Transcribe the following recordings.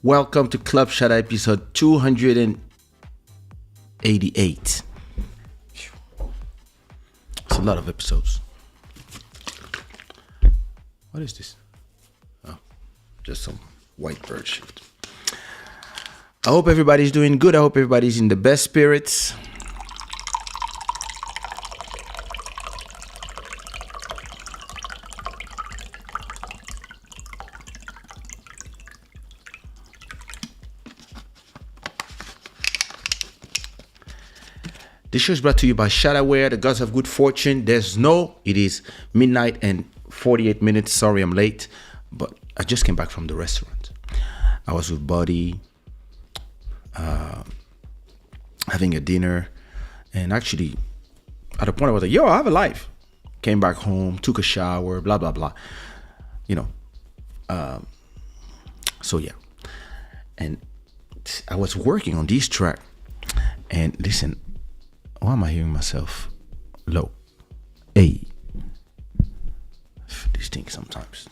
Welcome to Club Shada episode 288. It's a lot of episodes. What is this? Oh, just some white bird shit. I hope everybody's doing good. I hope everybody's in the best spirits. This show is brought to you by Shada, the gods of good fortune. There's snow. It is midnight and 48 minutes. Sorry I'm late, but I just came back from the restaurant. I was with Buddy, having a dinner, and actually, at a point I was like, yo, I have a life. Came back home, took a shower, blah, blah, blah. So yeah. And I was working on this track, and listen, why am I hearing myself low? Hey. These things sometimes.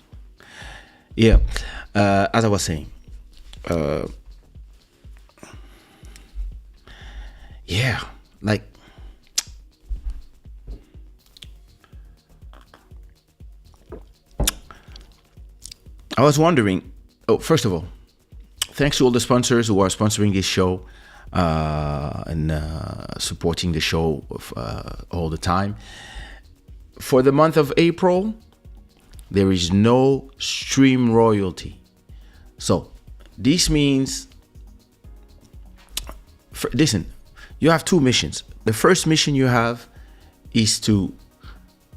Yeah. As I was saying. Yeah. Like. I was wondering. Oh, first of all, thanks to all the sponsors who are sponsoring this show. And supporting the show all the time. For the month of April, there is no stream royalty. So this means, listen, you have two missions. The first mission you have is to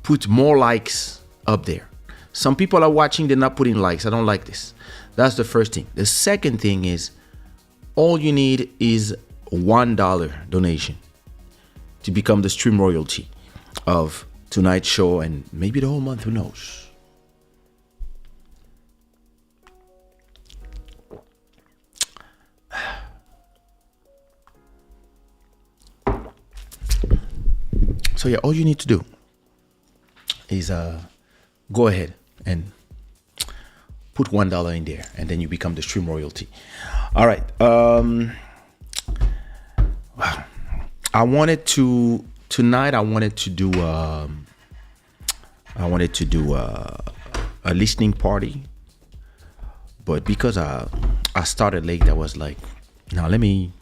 put more likes up there. Some people are watching, they're not putting likes. I don't like this. That's the first thing. The second thing is, all you need is $1 donation to become the stream royalty of tonight's show and maybe the whole month, who knows. So yeah, all you need to do is go ahead and put $1 in there, and then you become the stream royalty. All right. I wanted to do a listening party, but because I started late, I was like, now let me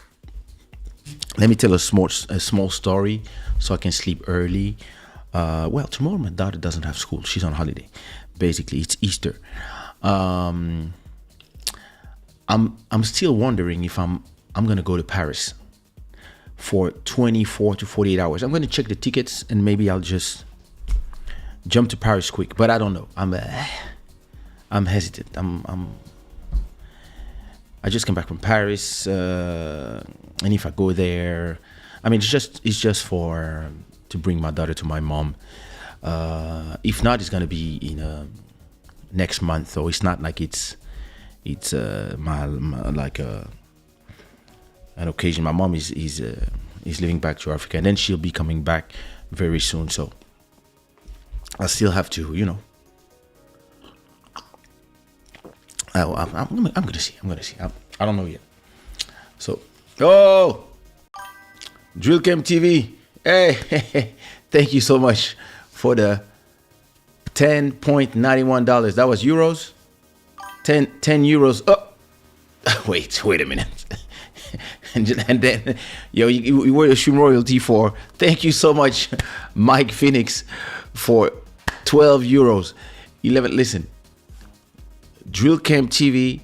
tell a small story so I can sleep early. Well, tomorrow my daughter doesn't have school; she's on holiday. Basically, it's Easter. I'm still wondering if I'm gonna go to Paris for 24 to 48 hours. I'm going to check the tickets and maybe I'll just jump to Paris quick. But I don't know. I'm hesitant. I just came back from Paris, and if I go there, I mean, it's just for to bring my daughter to my mom. If not, it's going to be in next month. So it's not like it's my like an occasion. My mom is living back to Africa, and then she'll be coming back very soon. So I still have to, I'm gonna see. I don't know yet. So, Drill Camp TV. Hey, thank you so much for the $10.91. That was euros. 10 euros. Oh, wait a minute. And then, you were a stream royalty for, thank you so much, Mike Phoenix, for 12 euros. 11, listen, Drill Camp TV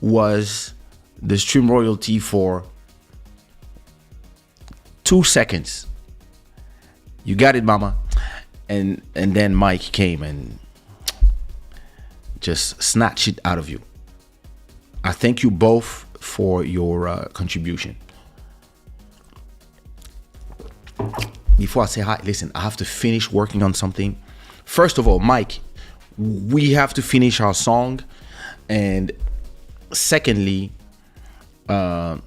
was the stream royalty for 2 seconds. You got it, mama. And then Mike came and just snatched it out of you. I thank you both for your contribution. Before I say hi, listen, I have to finish working on something. First of all, Mike, we have to finish our song, and secondly, that's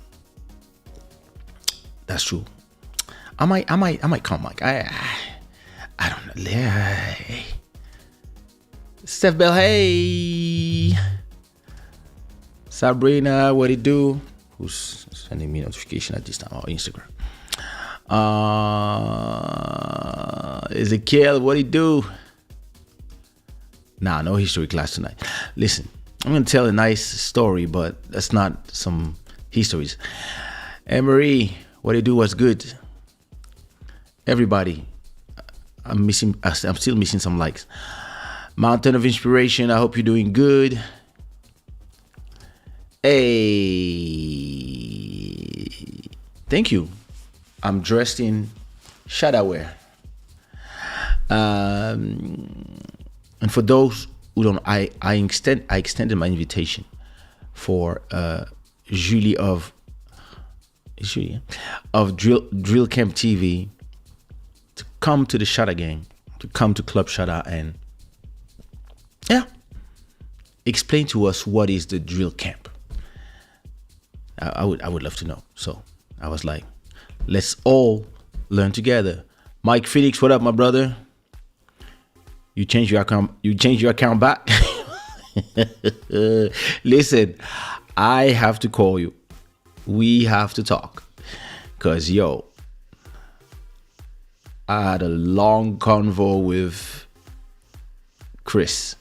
true. I might come, Mike. I don't know. Hey. Steph Bell, hey. Sabrina, what it do? Who's sending me notification at this time? Oh, Instagram. Ezekiel, what it do? Nah, no history class tonight. Listen, I'm gonna tell a nice story, but that's not some histories. Emery, what it do was good. Everybody, I'm still missing some likes. Mountain of Inspiration, I hope you're doing good. Hey, thank you. I'm dressed in Shada wear. And for those who don't, I extended my invitation for Julie of Drill Camp TV to come to the Shada gang, to come to Club Shada and explain to us what is the drill camp. I would love to know. So I was like, let's all learn together. Mike Felix, what up, my brother? You changed your account. You changed your account back. Listen, I have to call you. We have to talk. Cause I had a long convo with Chris,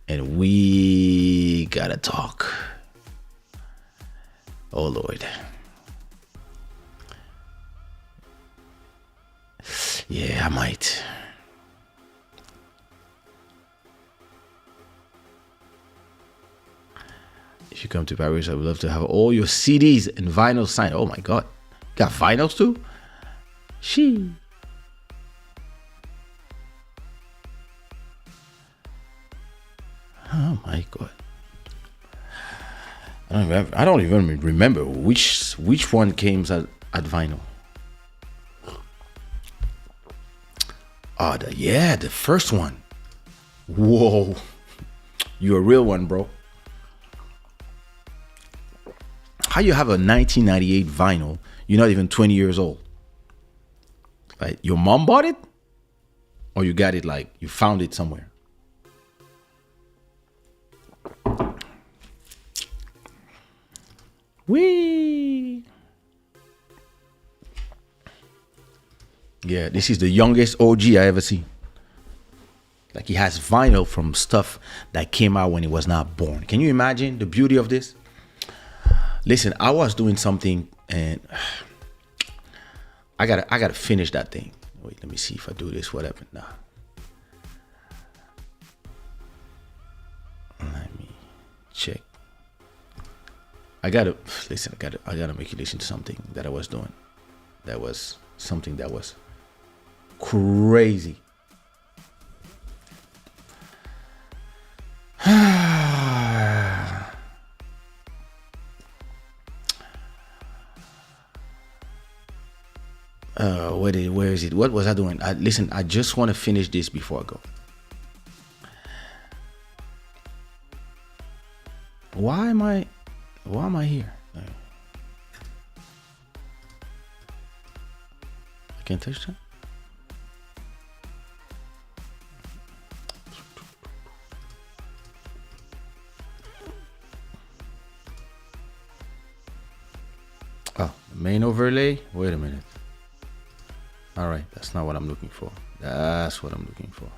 and we gotta talk. Oh Lord. Yeah, I might. If you come to Paris, I would love to have all your CDs and vinyls signed. Oh my God. Got vinyls too? She. Oh my God. I don't even remember which one came at vinyl. Oh, the first one. Whoa. You're a real one, bro. How you have a 1998 vinyl? You're not even 20 years old. Like, your mom bought it? Or you got it like you found it somewhere? Wee. Yeah, this is the youngest OG I ever seen. Like, he has vinyl from stuff that came out when he was not born. Can you imagine the beauty of this? Listen, I was doing something and I gotta finish that thing. Wait, let me see if I do this. What happened? Nah. Let me check. I gotta make you listen to something that I was doing. That was something that was crazy. Where is it? What was I doing? Listen, I just want to finish this before I go. Why am I here? I can't touch that. Oh, main overlay. Wait a minute. All right, that's not what I'm looking for. That's what I'm looking for.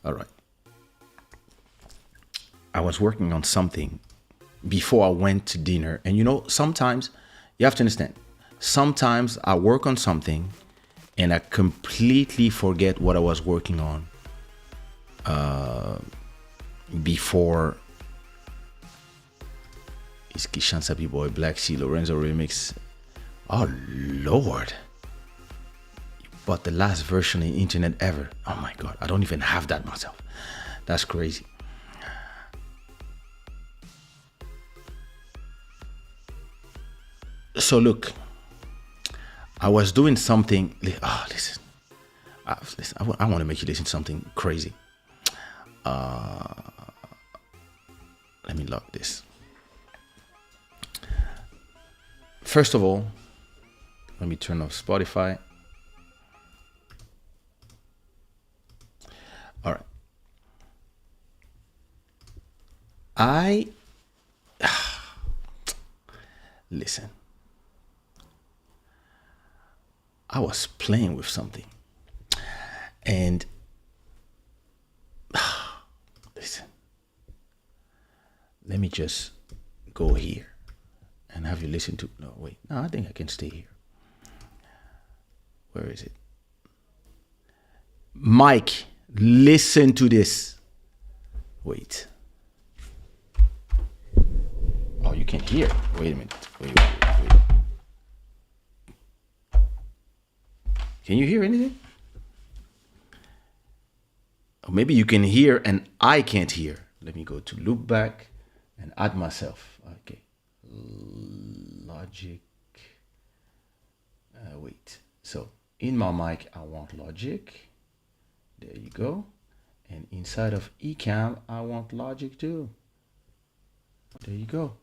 All right. I was working on something before I went to dinner. And sometimes you have to understand, sometimes I work on something and I completely forget what I was working on before. It's Kishan Sappy Boy, Black Sea, Lorenzo Remix. Oh Lord. You bought the last version of the internet ever. Oh my God, I don't even have that myself. That's crazy. So look, I was doing something. Listen, I want to make you listen to something crazy. Let me lock this. First of all, let me turn off Spotify. All right. I listen. I was playing with something, and listen. Let me just go here and have you listen to. No, wait. No, I think I can stay here. Where is it? Mike, listen to this. Wait. Oh, you can hear. Wait a minute. Wait. Can you hear anything? Or maybe you can hear and I can't hear. Let me go to loop back and add myself. Okay. Logic. Wait. So in my mic, I want logic. There you go. And inside of Ecamm, I want logic too. There you go.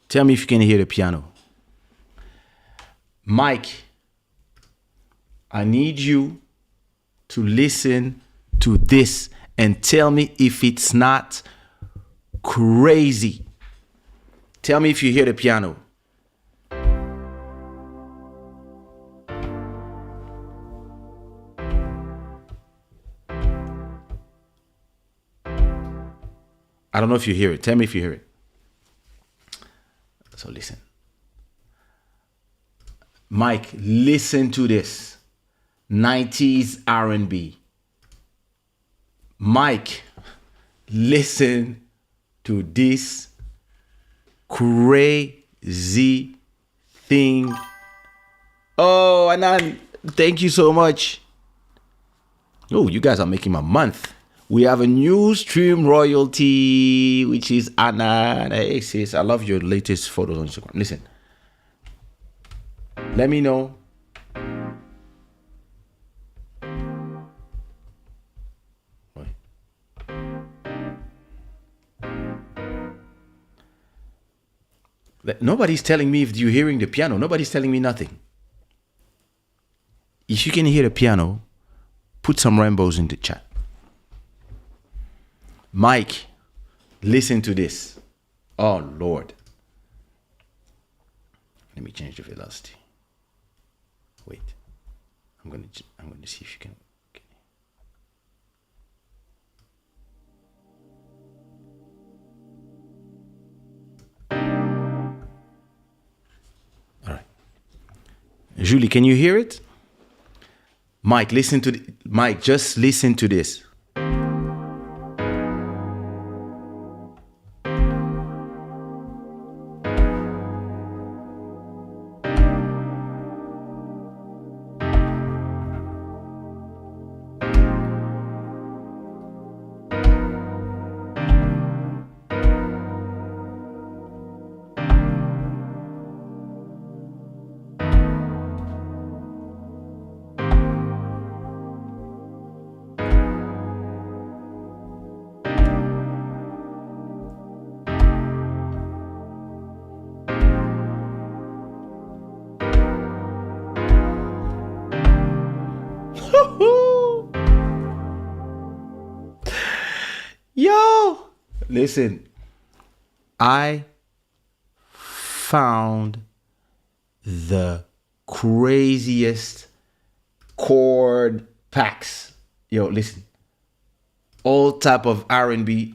Tell me if you can hear the piano. Mike, I need you to listen to this and tell me if it's not crazy. Tell me if you hear the piano. I don't know if you hear it. Tell me if you hear it. So listen. Mike, listen to this. 90s R&B. Mike, listen to this crazy thing. Oh, Anan, thank you so much. Oh, you guys are making my month. We have a new stream royalty, which is Anan. Hey, sis, I love your latest photos on Instagram. Listen. Let me know. Nobody's telling me if you're hearing the piano. Nobody's telling me nothing. If you can hear the piano, put some rainbows in the chat. Mike, listen to this. Oh, Lord. Let me change the velocity. Wait. I'm going to see if you can. Okay. All right. Julie, can you hear it? Mike, Mike, just listen to this. Yo, listen, I found the craziest chord packs. Yo, listen, all type of R&B.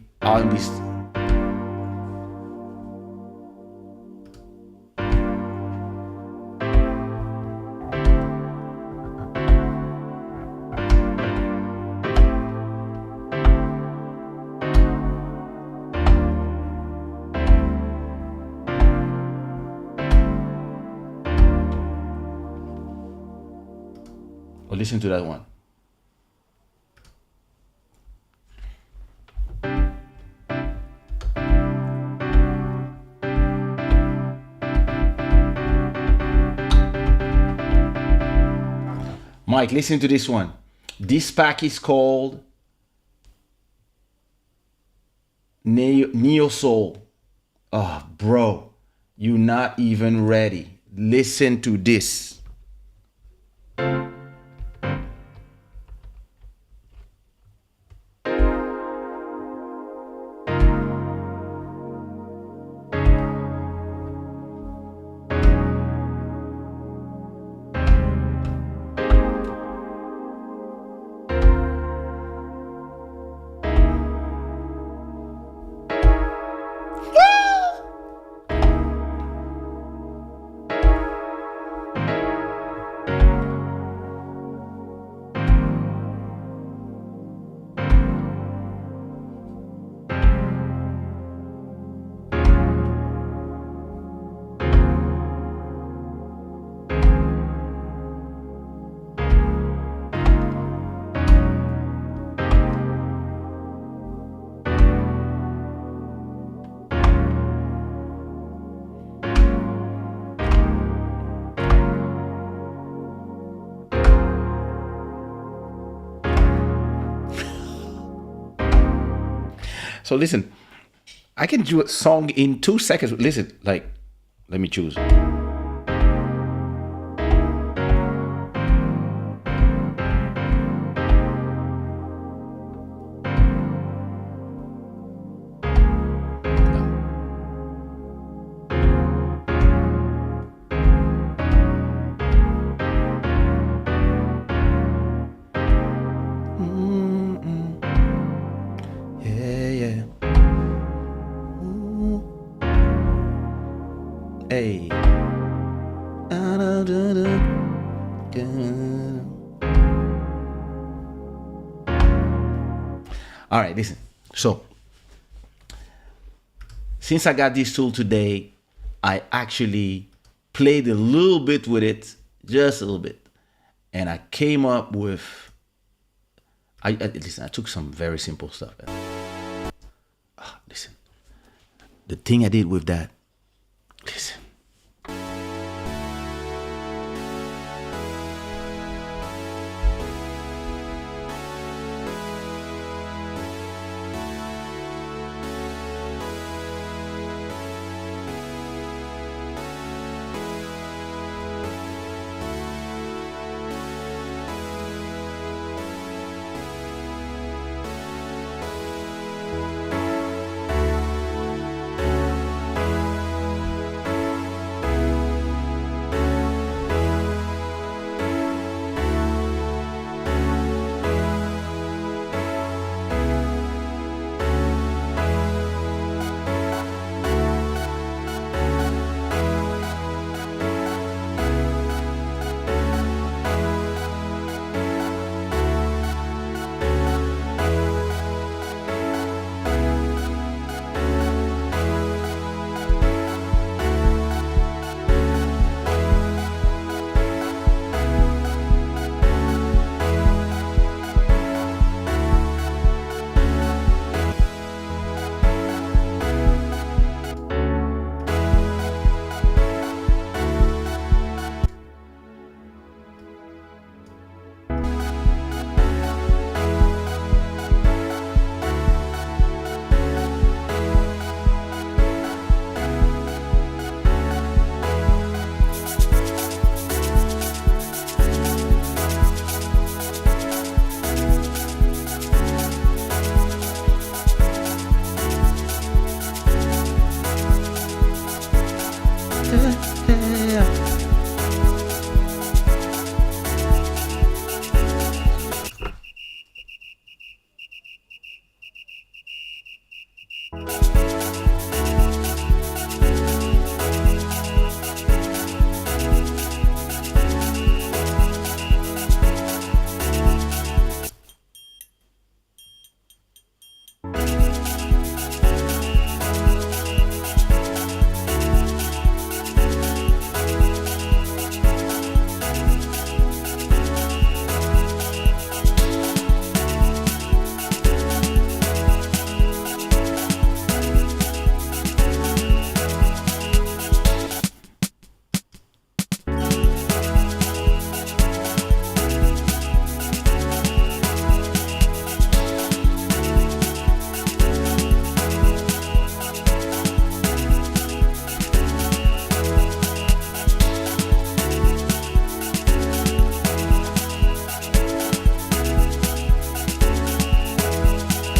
Or listen to that one. Mike, listen to this one. This pack is called Neo Soul. Oh, bro, you're not even ready. Listen to this. So listen, I can do a song in 2 seconds. Listen, like, let me choose. Yeah, yeah. Hey. All right, listen. So, since I got this tool today, I actually played a little bit with it, just a little bit, and I came up with. Listen. I took some very simple stuff. Listen, the thing I did with that. Listen.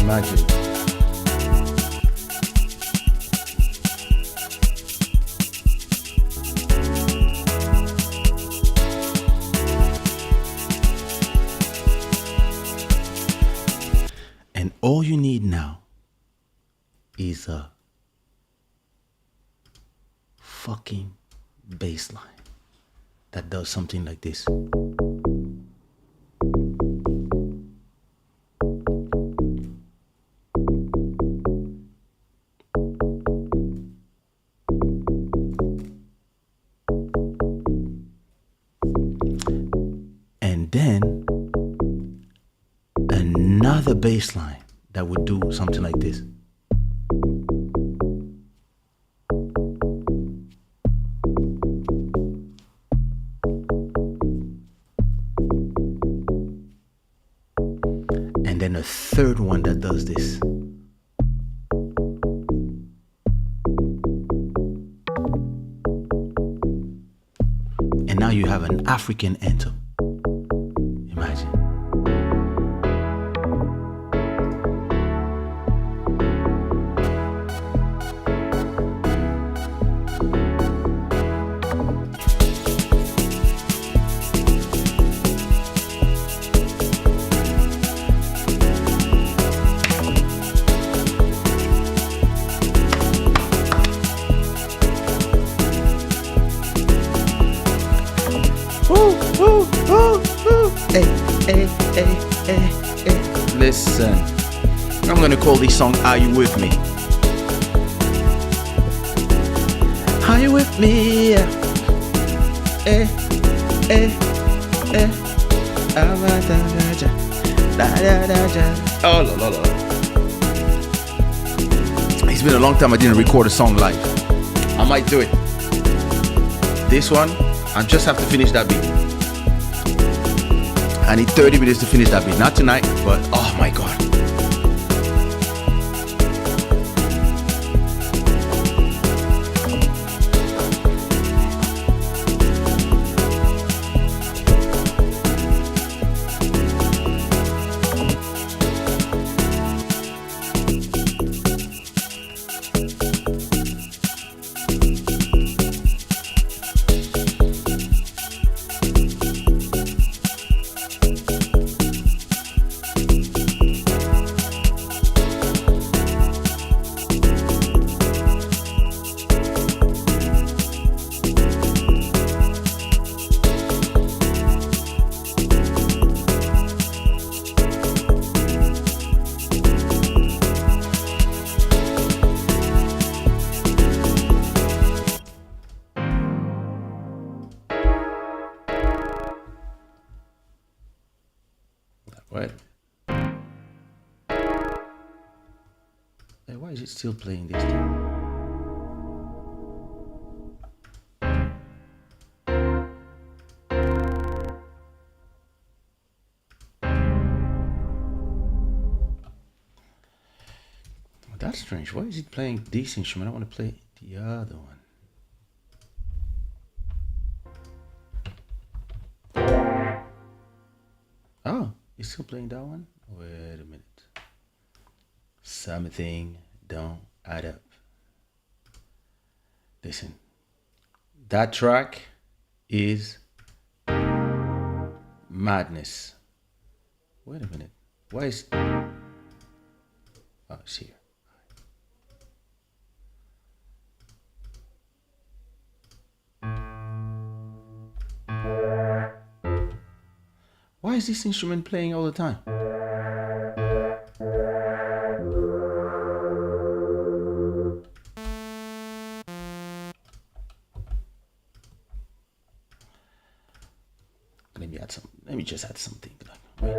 Imagine. And all you need now is a fucking bass line that does something like this. And then another bass line that would do something like this. And then a third one that does this. you have an African anthem. Imagine. Hey, hey, hey, hey, hey. Listen, I'm gonna call this song Are You With Me? Are you with me? Eh, eh, eh. Oh, la, la, la. It's been a long time I didn't record a song live. I might do it. This one, I just have to finish that beat. I need 30 minutes to finish that beat. Not tonight, but oh my god. What? Hey, why is it still playing this thing? That's strange. Why is it playing this instrument? I want to play the other one. Oh, it's still playing that one? Wait a minute. Something don't add up. Listen, that track is madness. Wait a minute. Why is... Oh, it's here. Why is this instrument playing all the time? Let me just add something. Wait.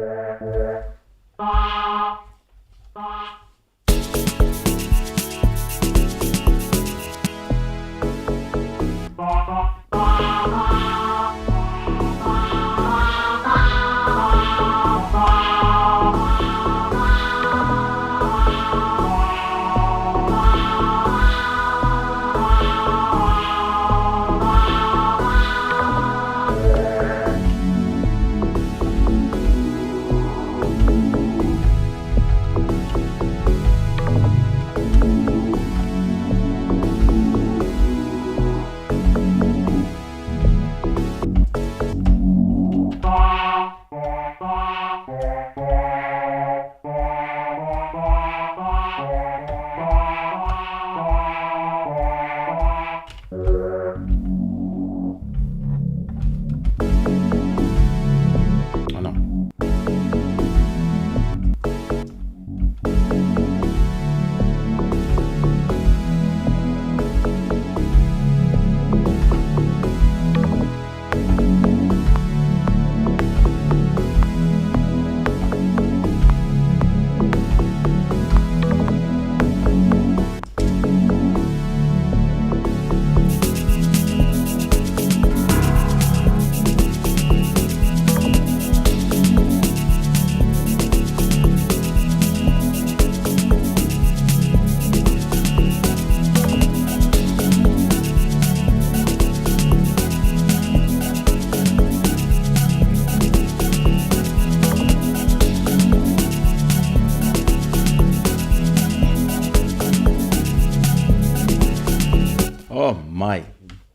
Oh my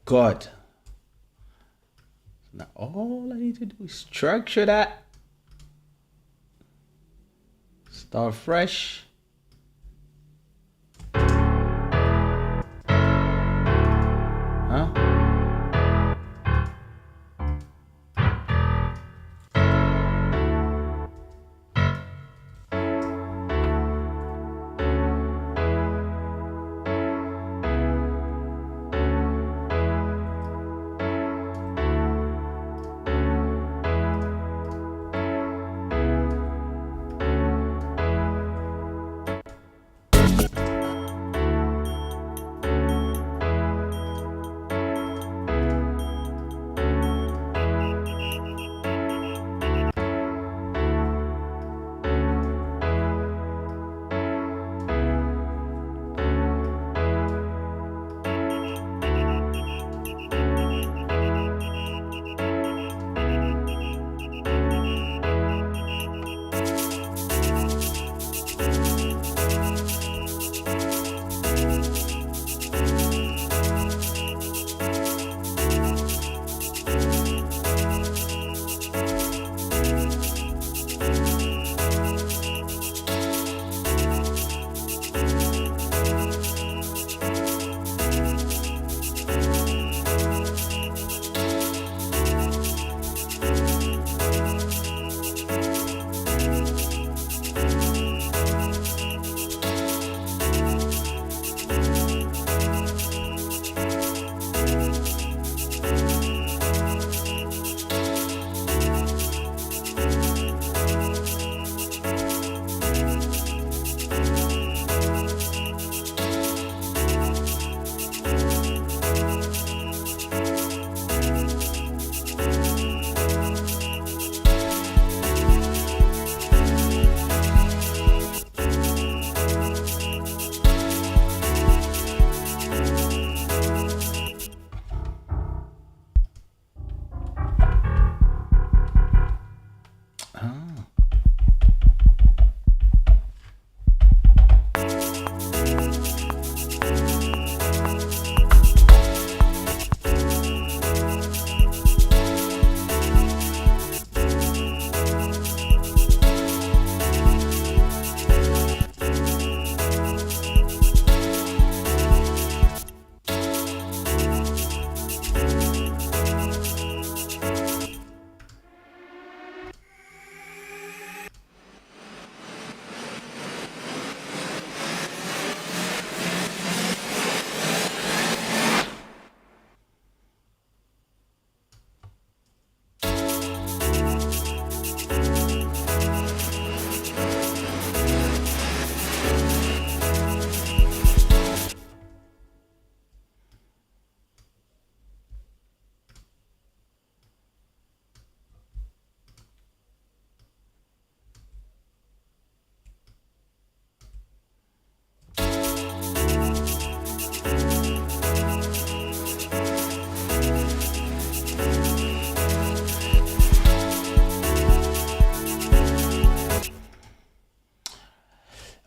God. Now all I need to do is structure that. Start fresh. Huh?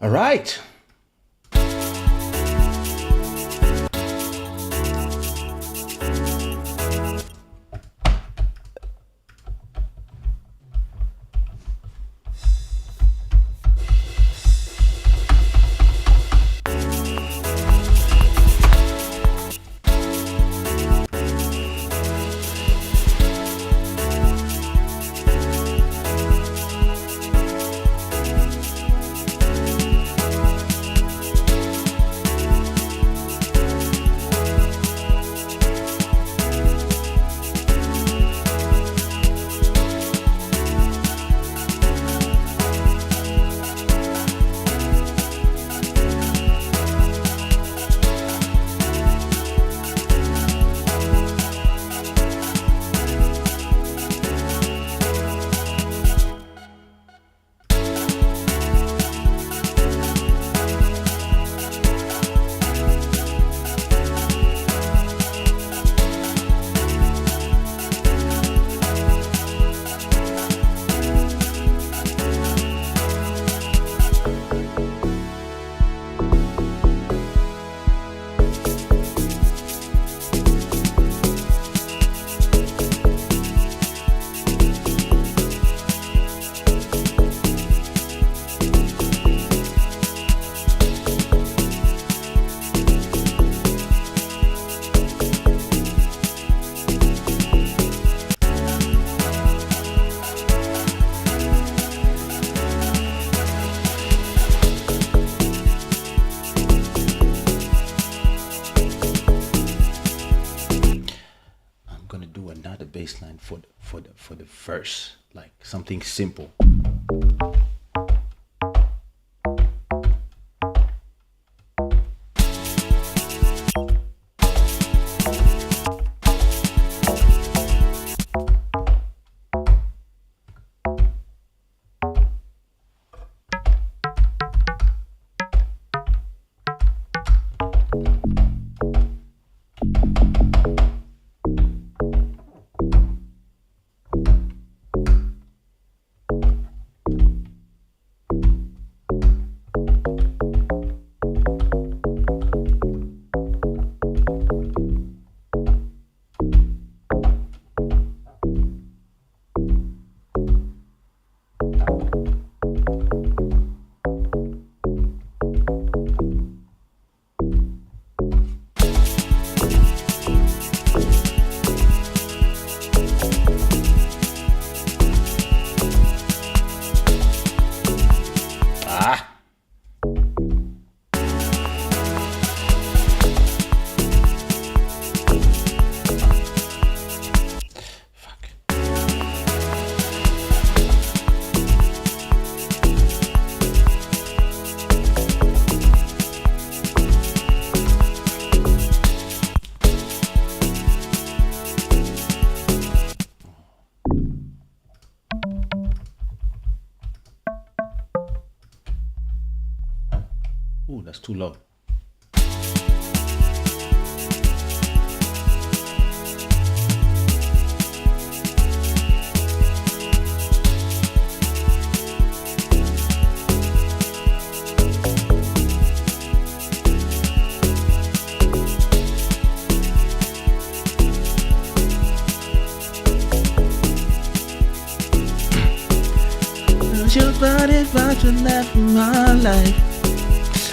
All right. bass line for the verse, like something simple. Ooh, that's too low. Your body about your life in my life.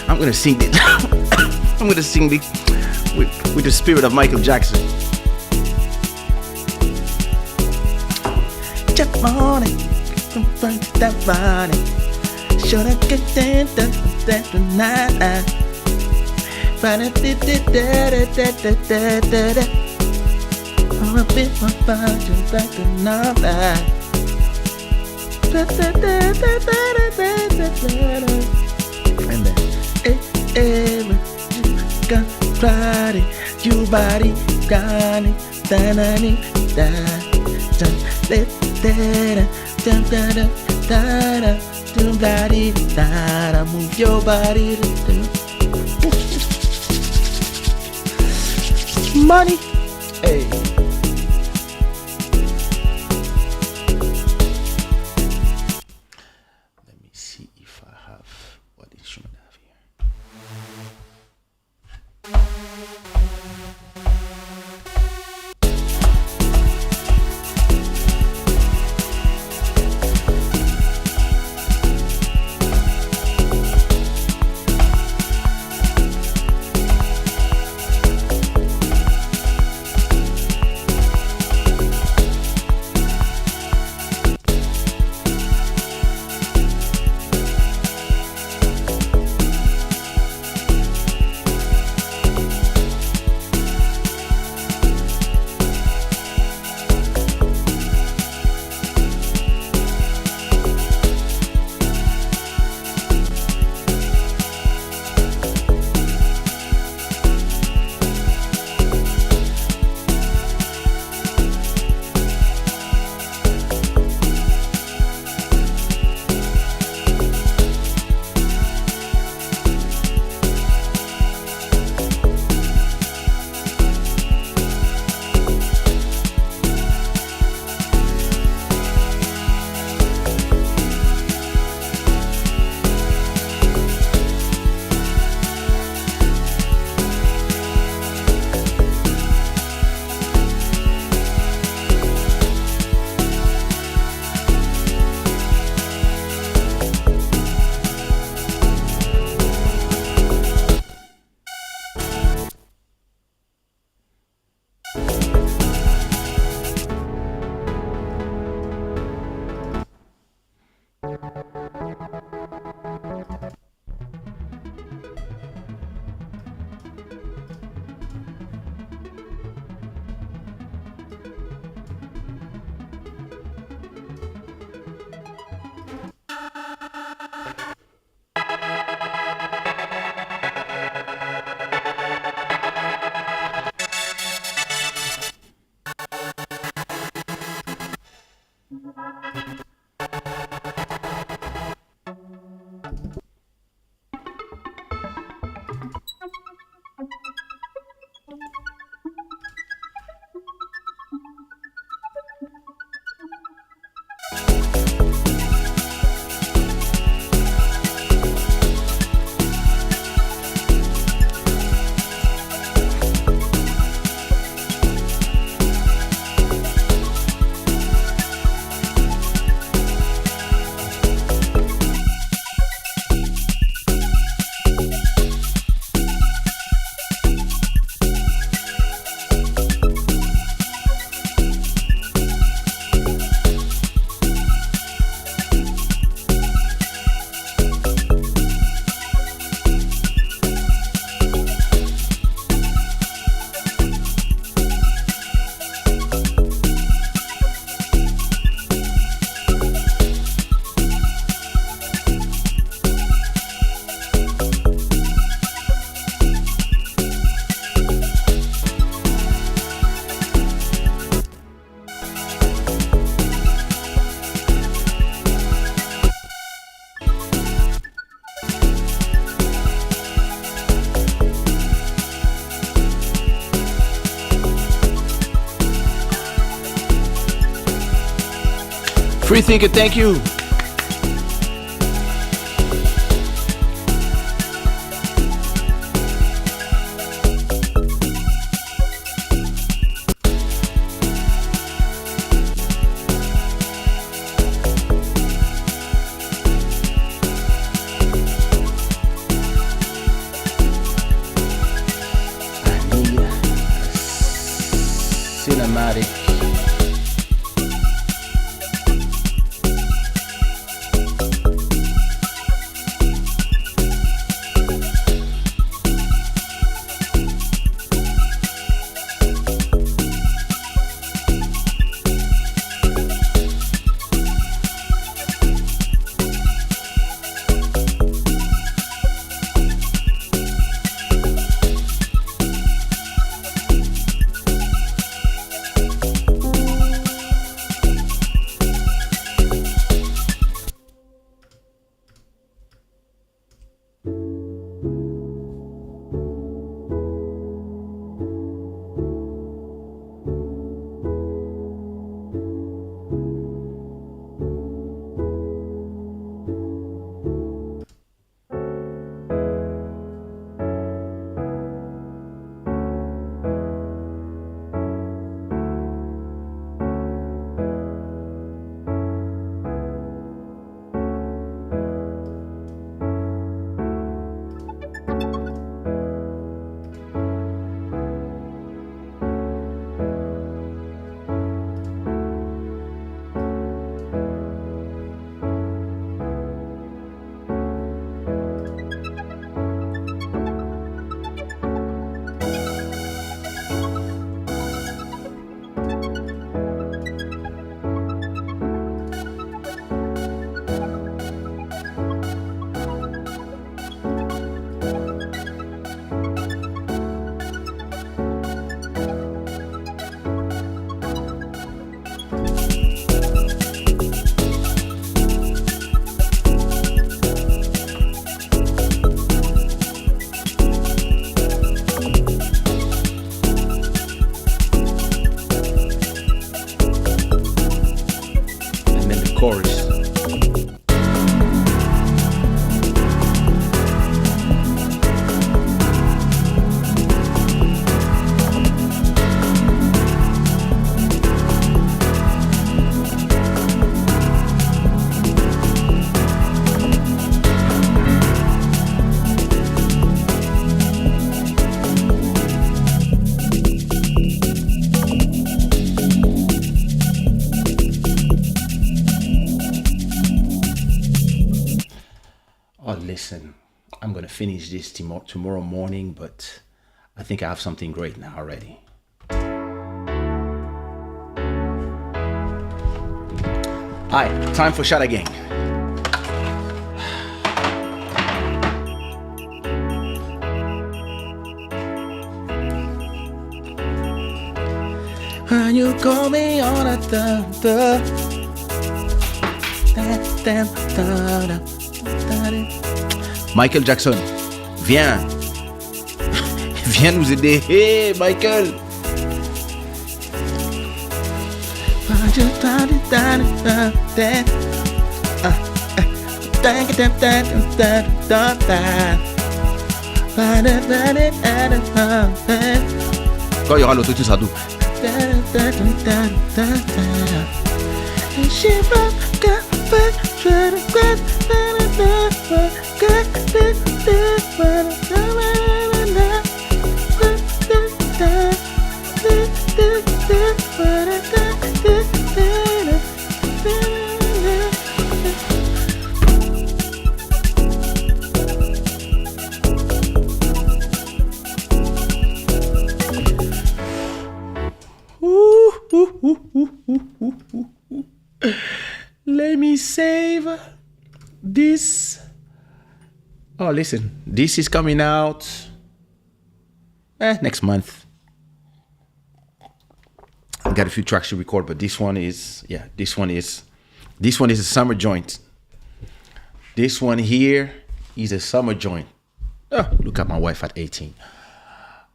I'm gonna sing it. I'm gonna sing it with the spirit of Michael Jackson. Jump on it, confront that body. Should I get that tonight? Find it, I'm a bit more about you like tonight. And then, got body, you body, Danny, Danny, move your body, money, hey. Free thinker, thank you. Cinematic. Chorus. Oh, listen, I'm going to finish this tomorrow morning, but I think I have something great now already. All right, time for Shada Gang. When you call me on a Michael Jackson, viens. Viens nous aider. Hey, Michael. Quand il y aura l'autotune, ça doux. Let me save this. Oh, listen, this is coming out next month. I got a few tracks to record, but this one is a summer joint. This one here is a summer joint. Oh, look at my wife at 18.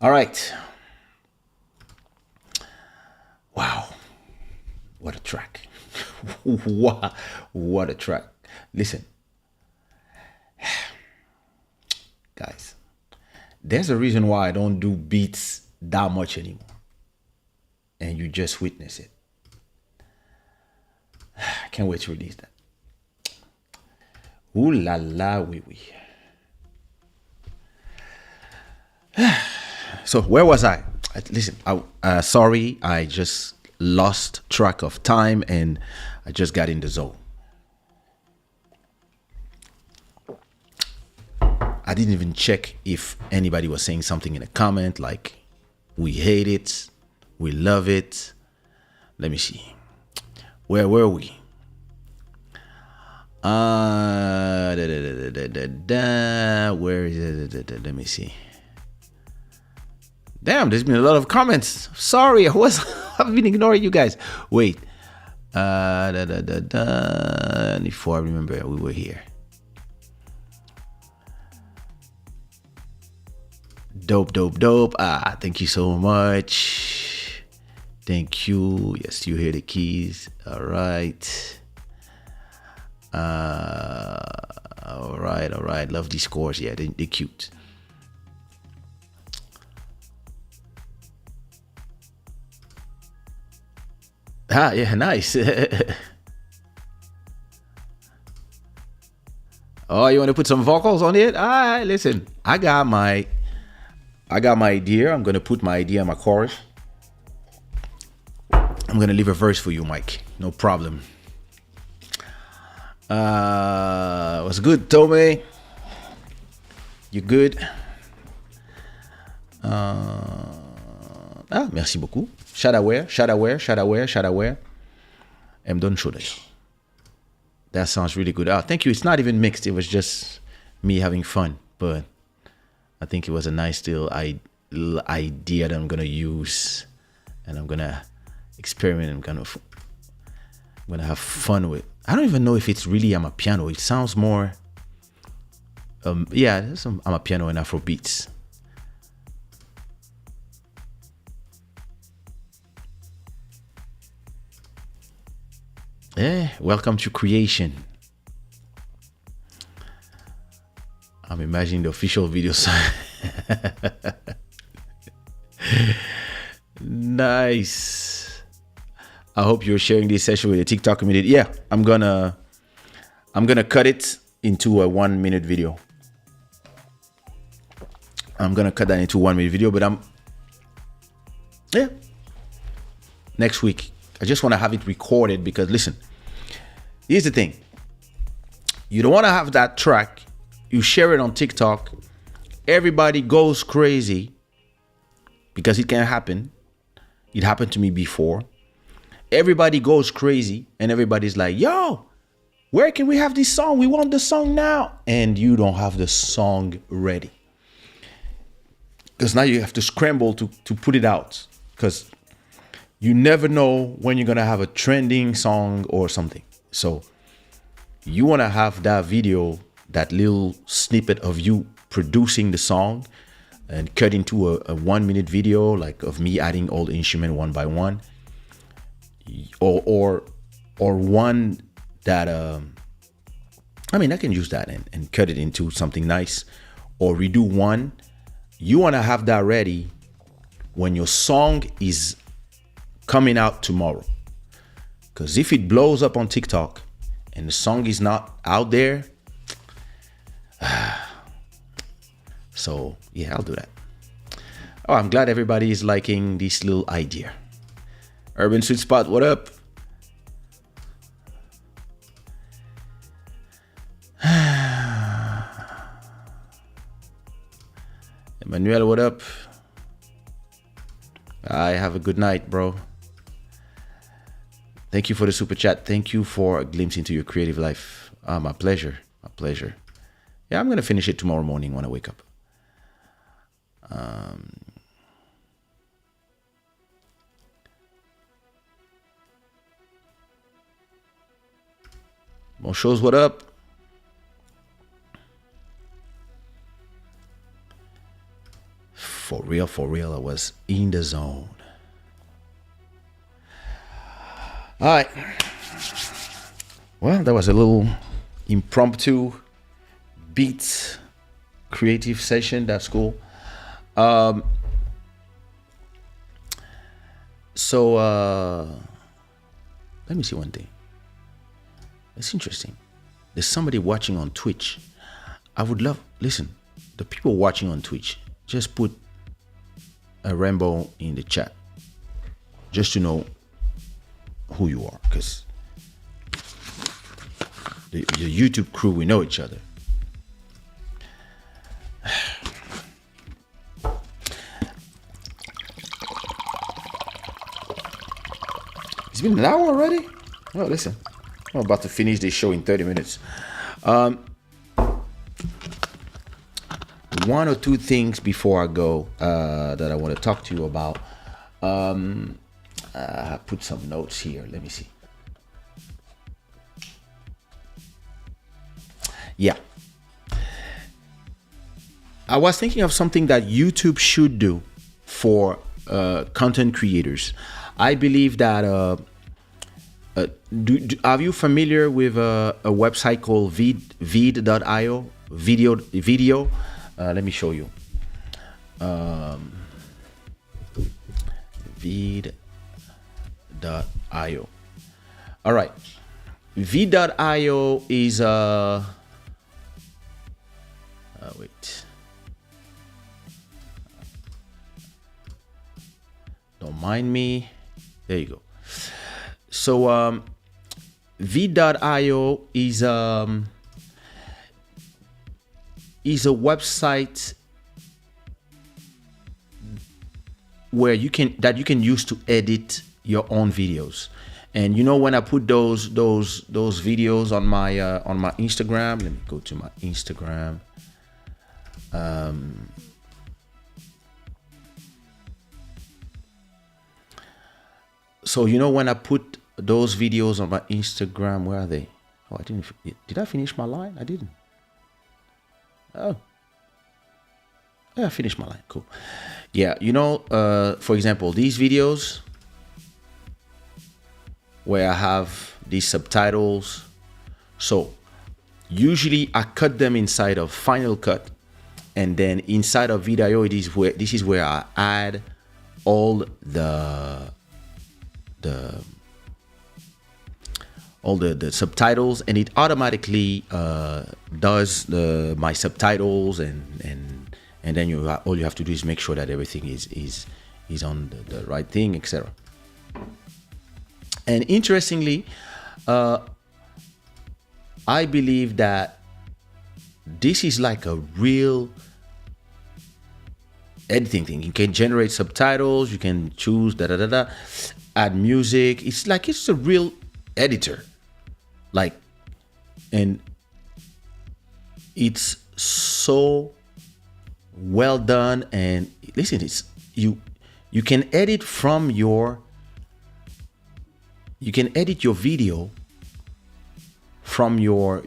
All right. Wow. What a track. What a track. Listen, guys, there's a reason why I don't do beats that much anymore. And you just witness it. I can't wait to release that. Ooh la la, oui, oui. So where was I? Listen, sorry, I just lost track of time and I just got in the zone. I didn't even check if anybody was saying something in a comment like, we hate it, we love it. Let me see. Where were we? Where is it? Let me see. Damn, there's been a lot of comments. Sorry, I've been ignoring you guys. Wait. Before I remember, we were here. Dope. Thank you so much. Thank you. Yes, you hear the keys. All right. All right. Love these scores. Yeah, they're cute. Yeah, nice. Oh, you want to put some vocals on it? All right, listen. I got my idea. I'm gonna put my idea in my chorus. I'm gonna leave a verse for you, Mike. No problem. What's good, Tommy? You good? Merci beaucoup. Shada. M don't show that. That sounds really good. Thank you. It's not even mixed. It was just me having fun. But I think it was a nice little idea that I'm gonna use, and I'm gonna experiment. I'm gonna have fun with. I don't even know if it's really Amapiano. It sounds more. Yeah, there's some Amapiano and Afro beats. Welcome to creation. I'm imagining the official video. Nice. I hope you're sharing this session with the TikTok community. Yeah, I'm gonna cut it into a 1 minute video. I'm gonna cut that into 1 minute video, but next week. I just want to have it recorded because listen, here's the thing. You don't want to have that track. You share it on TikTok. Everybody goes crazy because it can happen. It happened to me before. Everybody goes crazy and everybody's like, yo, where can we have this song? We want the song now. And you don't have the song ready. Because now you have to scramble to put it out. Because you never know when you're going to have a trending song or something. So you want to have that video, that little snippet of you producing the song and cut into a 1 minute video, like of me adding all the instrument one by one, or one that, I can use that and cut it into something nice or redo one. You want to have that ready when your song is coming out tomorrow, because if it blows up on TikTok and the song is not out there, so yeah, I'll do that. Oh, I'm glad everybody is liking this little idea. Urban Sweet Spot, what up? Emmanuel, what up? I have a good night, bro. Thank you for the super chat. Thank you for a glimpse into your creative life. My pleasure. My pleasure. Yeah, I'm going to finish it tomorrow morning when I wake up. More shows, what up? For real, I was in the zone. All right. Well, that was a little impromptu beats creative session. That's cool. Um, so let me see one thing. It's interesting. There's somebody watching on Twitch. I would love, listen, the people watching on Twitch, just put a rainbow in the chat just to know who you are, because the YouTube crew, we know each other. It's been an hour already? Oh, listen, I'm about to finish this show in 30 minutes. One or two things before I go that I want to talk to you about. I put some notes here. Let me see. Yeah. I was thinking of something that YouTube should do for content creators. I believe that are you familiar with a website called vid.io? Video. Let me show you. Vid.io. All right. Vid.io is wait. Don't mind me. There you go. So vid.io is a website where you can use to edit your own videos. And you know, when I put those videos on my Instagram, let me go to my Instagram. So you know, when I put those videos on my Instagram, where are they? Oh, did I finish my line? I didn't. Oh, yeah, I finished my line. Cool. Yeah, you know, for example, these videos where I have these subtitles. So usually I cut them inside of Final Cut, and then inside of Vid.io, this is where I add all the subtitles, and it automatically does my subtitles, and then all you have to do is make sure that everything is on the right thing, etc. And interestingly, I believe that this is like a real editing thing. You can generate subtitles, you can choose add music. It's a real editor. And it's so well done. And listen, you can edit from your video from your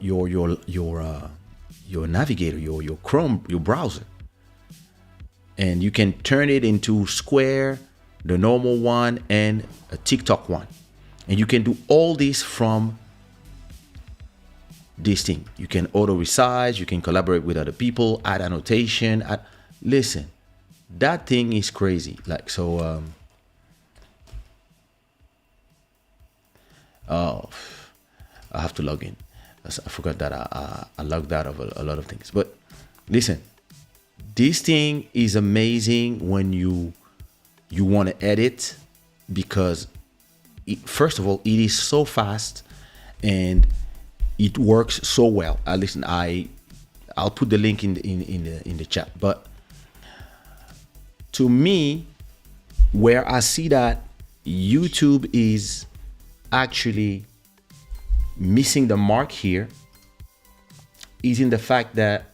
navigator, your Chrome, your browser, and you can turn it into Square, the normal one, and a TikTok one, and you can do all this from this thing. You can auto resize, you can collaborate with other people, add annotation. Listen, that thing is crazy. Oh, I have to log in. I forgot that I logged out of a lot of things. But listen, this thing is amazing when you want to edit, because first of all, it is so fast and it works so well. Listen, I'll put the link in the chat. But to me, where I see that YouTube is actually missing the mark here is in the fact that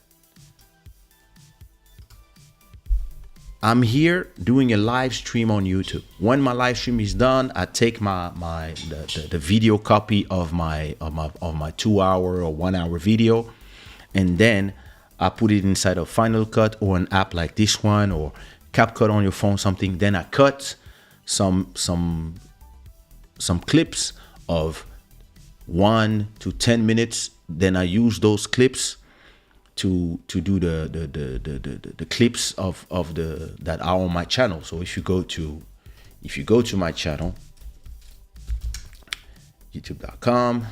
I'm here doing a live stream on YouTube. When my live stream is done, I take the video copy of my 2 hour or 1 hour video, and then I put it inside of Final Cut or an app like this one, or CapCut on your phone, something. Then I cut some clips of 1 to 10 minutes. Then I use those clips to do the clips of the that are on my channel. So if you go to my channel, youtube.com.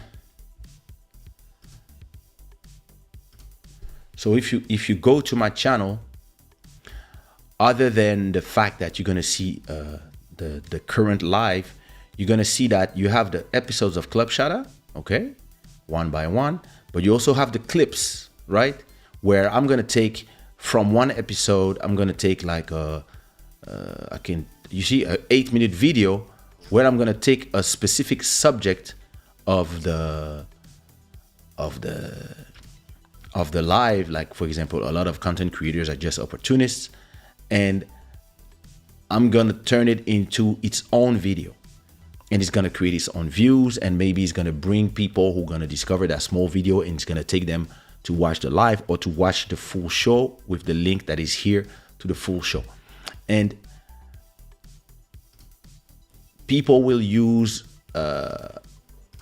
So if you go to my channel, other than the fact that you're gonna see the current live, you're gonna see that you have the episodes of Club Shada, okay, one by one, but you also have the clips, right? Where I'm gonna take from one episode, I'm gonna take like you see an 8-minute video where I'm gonna take a specific subject of the live. Like for example, a lot of content creators are just opportunists, and I'm gonna turn it into its own video, and it's gonna create its own views, and maybe it's gonna bring people who are gonna discover that small video, and it's gonna take them to watch the live or to watch the full show with the link that is here to the full show. And people will use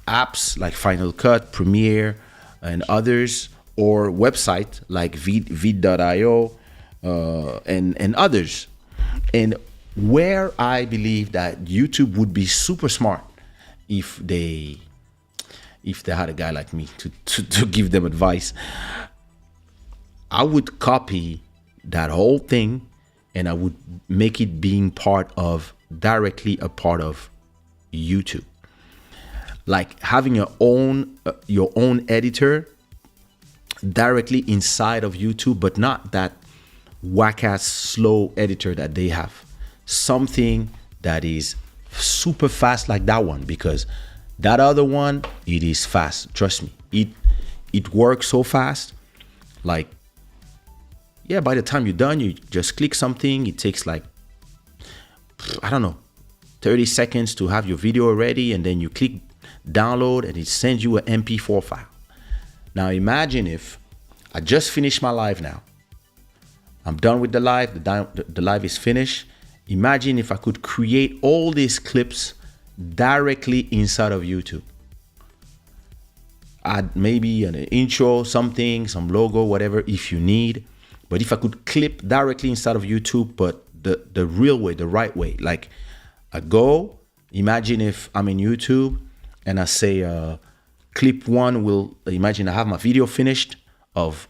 apps like Final Cut, Premiere, and others, or website like vid.io and others. And where I believe that YouTube would be super smart if they had a guy like me to give them advice, I would copy that whole thing and I would make it being directly a part of YouTube. Like having your own editor directly inside of YouTube, but not that whack-ass slow editor that they have. Something that is super fast like that one, because that other one, it is fast. Trust me, it works so fast. Like, yeah, by the time you're done, you just click something. It takes like, I don't know, 30 seconds to have your video ready, and then you click download and it sends you an MP4 file. Now imagine if I just finished my live now. I'm done with the live. The live is finished. Imagine if I could create all these clips directly inside of YouTube. Add maybe an intro, something, some logo, whatever, if you need. But if I could clip directly inside of YouTube, but the real way, the right way, like I go, imagine if I'm in YouTube and I say clip one will, imagine I have my video finished of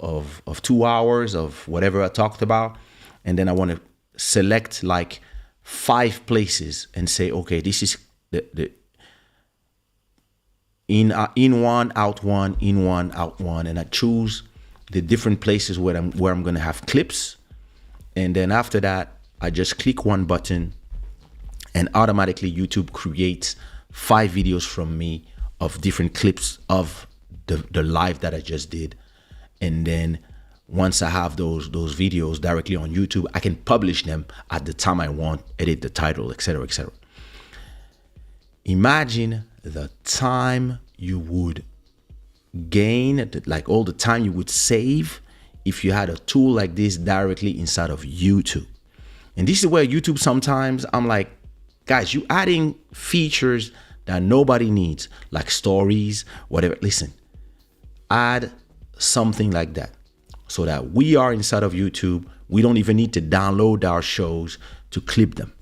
2 hours of whatever I talked about, and then I want to select like 5 places and say, okay, this is the in one, out one, in one, out one, and I choose the different places where I'm going to have clips, and then after that I just click one button and automatically YouTube creates 5 videos from me of different clips of the live that I just did. And then once I have those videos directly on YouTube, I can publish them at the time I want, edit the title, etc., etc. Imagine the time you would gain, like all the time you would save if you had a tool like this directly inside of YouTube. And this is where YouTube sometimes I'm like, guys, you adding features that nobody needs, like stories, whatever. Listen, add something like that so that we are inside of YouTube. We don't even need to download our shows to clip them.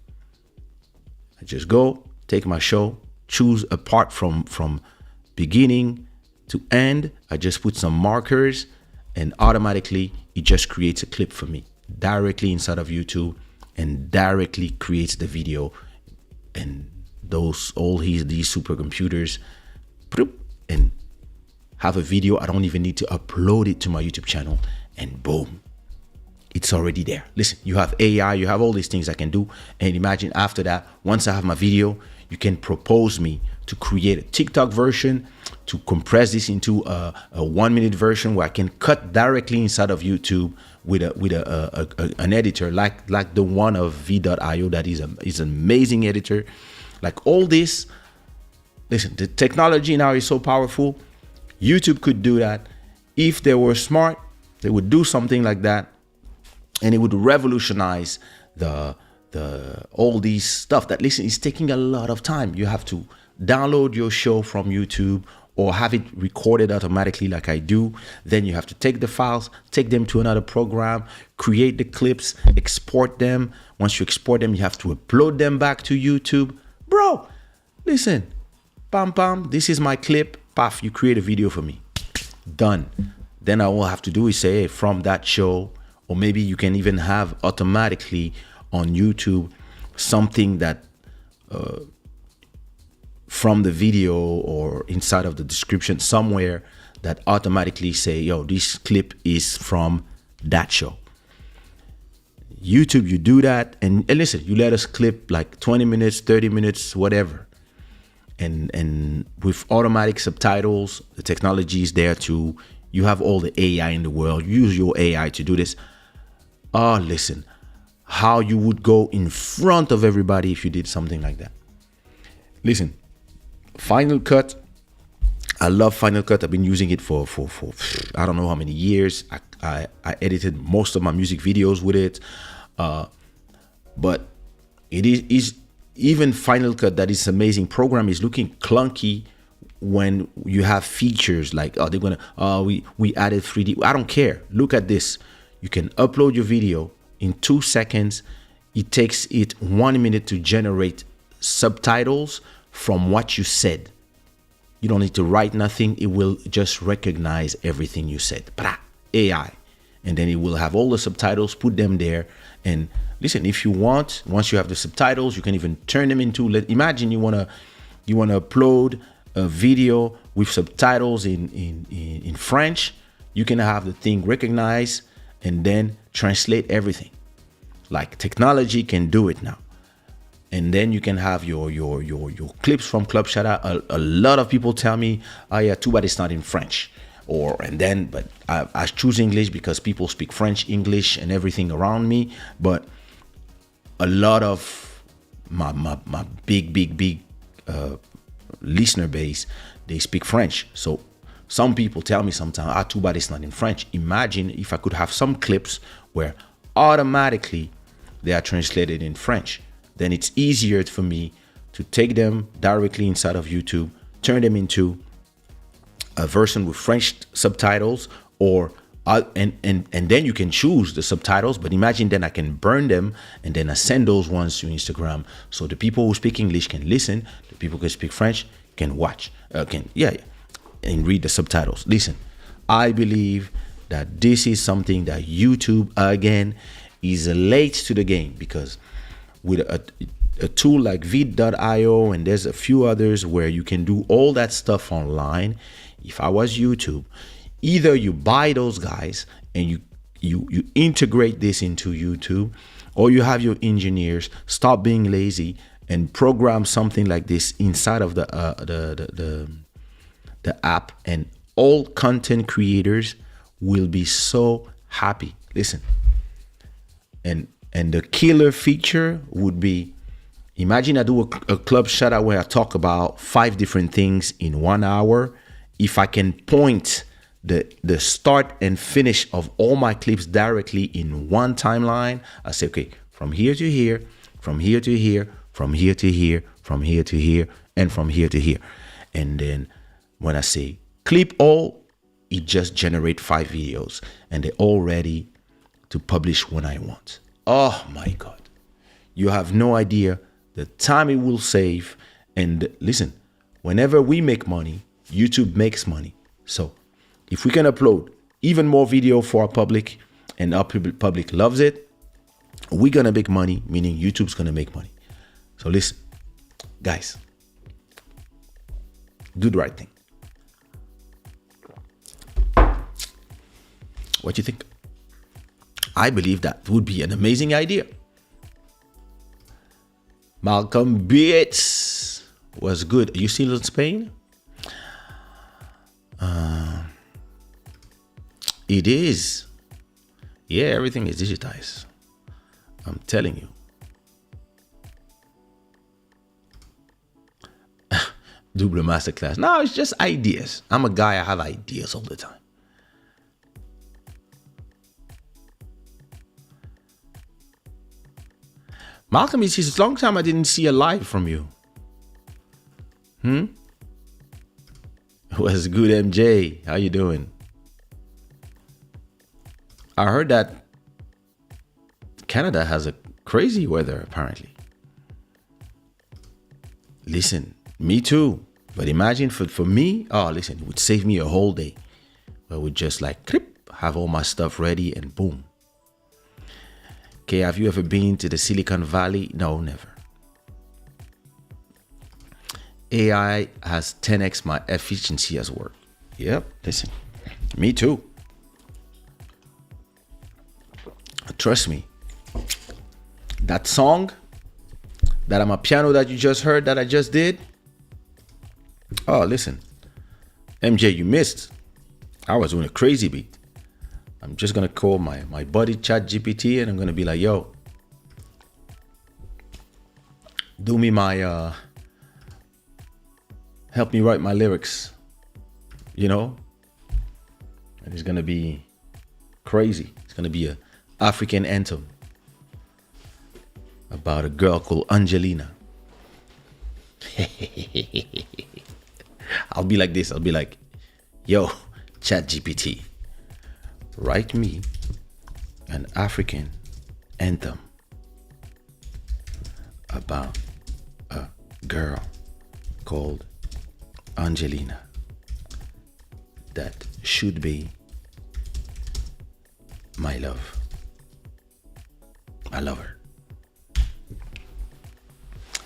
I just go, take my show, choose a part from beginning to end. I just put some markers and automatically it just creates a clip for me directly inside of YouTube and directly creates the video. And these supercomputers, and have a video. I don't even need to upload it to my YouTube channel, and boom, it's already there. Listen, you have AI, you have all these things I can do. And imagine after that, once I have my video, you can propose me to create a TikTok version, to compress this into a 1-minute version where I can cut directly inside of YouTube with an editor like the one of v.io that is an amazing editor. Like all this, listen, the technology now is so powerful. YouTube could do that. If they were smart, they would do something like that, and it would revolutionize all these stuff that, listen, is taking a lot of time. You have to download your show from YouTube or have it recorded automatically like I do. Then you have to take the files, take them to another program, create the clips, export them. Once you export them, you have to upload them back to YouTube. Bro, listen, bam, bam, this is my clip. Paf, you create a video for me. Done. Then all I have to do is say, hey, from that show, or maybe you can even have automatically on YouTube something that from the video or inside of the description somewhere that automatically say, yo, this clip is from that show. YouTube, you do that, and listen, you let us clip like 20 minutes, 30 minutes, whatever. And with automatic subtitles, the technology is there too. You have all the AI in the world. Use your AI to do this. Oh, listen, how you would go in front of everybody if you did something like that. Listen, Final Cut. I love Final Cut. I've been using it for I don't know how many years. I edited most of my music videos with it. But it is even Final Cut, that is amazing program, is looking clunky when you have features like, oh, they're gonna, we added 3D. I don't care. Look at this. You can upload your video in 2 seconds. It takes it 1 minute to generate subtitles from what you said. You don't need to write nothing. It will just recognize everything you said. AI. And then it will have all the subtitles, put them there. And listen, if you want, once you have the subtitles, you can even turn them into, imagine you wanna upload a video with subtitles in French. You can have the thing recognize and then translate everything. Like, technology can do it now. And then you can have your clips from Club Shada. A lot of people tell me, oh yeah, too bad it's not in French. But I choose English because people speak French, English, and everything around me. But a lot of my big listener base, they speak French. So some people tell me sometimes, too bad it's not in French. Imagine if I could have some clips where automatically they are translated in French. Then it's easier for me to take them directly inside of YouTube, turn them into a version with French subtitles, or and then you can choose the subtitles. But imagine then I can burn them and then I send those ones to Instagram, so the people who speak English can listen, the people who speak French can watch, and read the subtitles. Listen, I believe that this is something that YouTube again is late to the game, because with a tool like vid.io, and there's a few others where you can do all that stuff online. If I was YouTube, either you buy those guys and you integrate this into YouTube, or you have your engineers stop being lazy and program something like this inside of the app, and all content creators will be so happy. Listen, and the killer feature would be, imagine I do a Club Shada where I talk about 5 different things in 1 hour. If I can point the start and finish of all my clips directly in one timeline, I say, okay, from here to here, from here to here, from here to here, from here to here, and from here to here. And then when I say clip all, it just generates 5 videos and they're all ready to publish when I want. Oh my God. You have no idea the time it will save. And listen, whenever we make money, YouTube makes money. So if we can upload even more video for our public and our public loves it, we're going to make money, meaning YouTube's going to make money. So listen, guys, do the right thing. What do you think? I believe that would be an amazing idea. Malcolm Bates was good. Are you still in Spain? It is. Yeah, everything is digitized. I'm telling you. Double masterclass. No, it's just ideas. I'm a guy, I have ideas all the time. Malcolm, it's a long time I didn't see a live from you. What's good, MJ? How you doing? I heard that Canada has a crazy weather apparently. Listen, me too. But imagine for me, oh, listen, it would save me a whole day. I would just like clip, have all my stuff ready and boom. Okay, have you ever been to the Silicon Valley? No, never. AI has 10x my efficiency as work. Yep, listen, me too. Trust me. That song, that I'm a piano that you just heard that I just did. Oh, listen, MJ, you missed. I was doing a crazy beat. I'm just gonna call my buddy ChatGPT and I'm gonna be like, yo, do me my help me write my lyrics, you know? And it's gonna be crazy. It's gonna be a African anthem about a girl called Angelina. I'll be like this. I'll be like, yo, ChatGPT, write me an African anthem about a girl called Angelina that should be my love. I love her.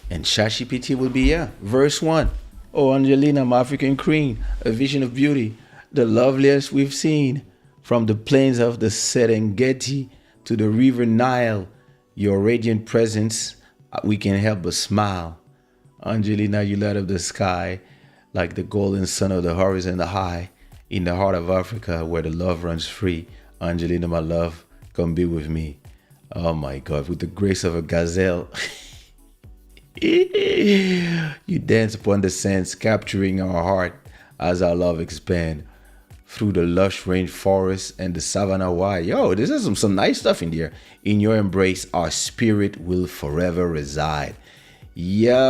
And ChatGPT will be, yeah, verse 1. Oh, Angelina, my African queen, a vision of beauty, the loveliest we've seen. From the plains of the Serengeti to the river Nile, your radiant presence, we can help but smile. Angelina, you light up the sky like the golden sun of the horizon high. In the heart of Africa where the love runs free. Angelina, my love, come be with me. Oh my God, with the grace of a gazelle. You dance upon the sands, capturing our heart as our love expand through the lush rainforest and the savannah wide. Yo, this is some nice stuff in there. In your embrace, our spirit will forever reside. Yo,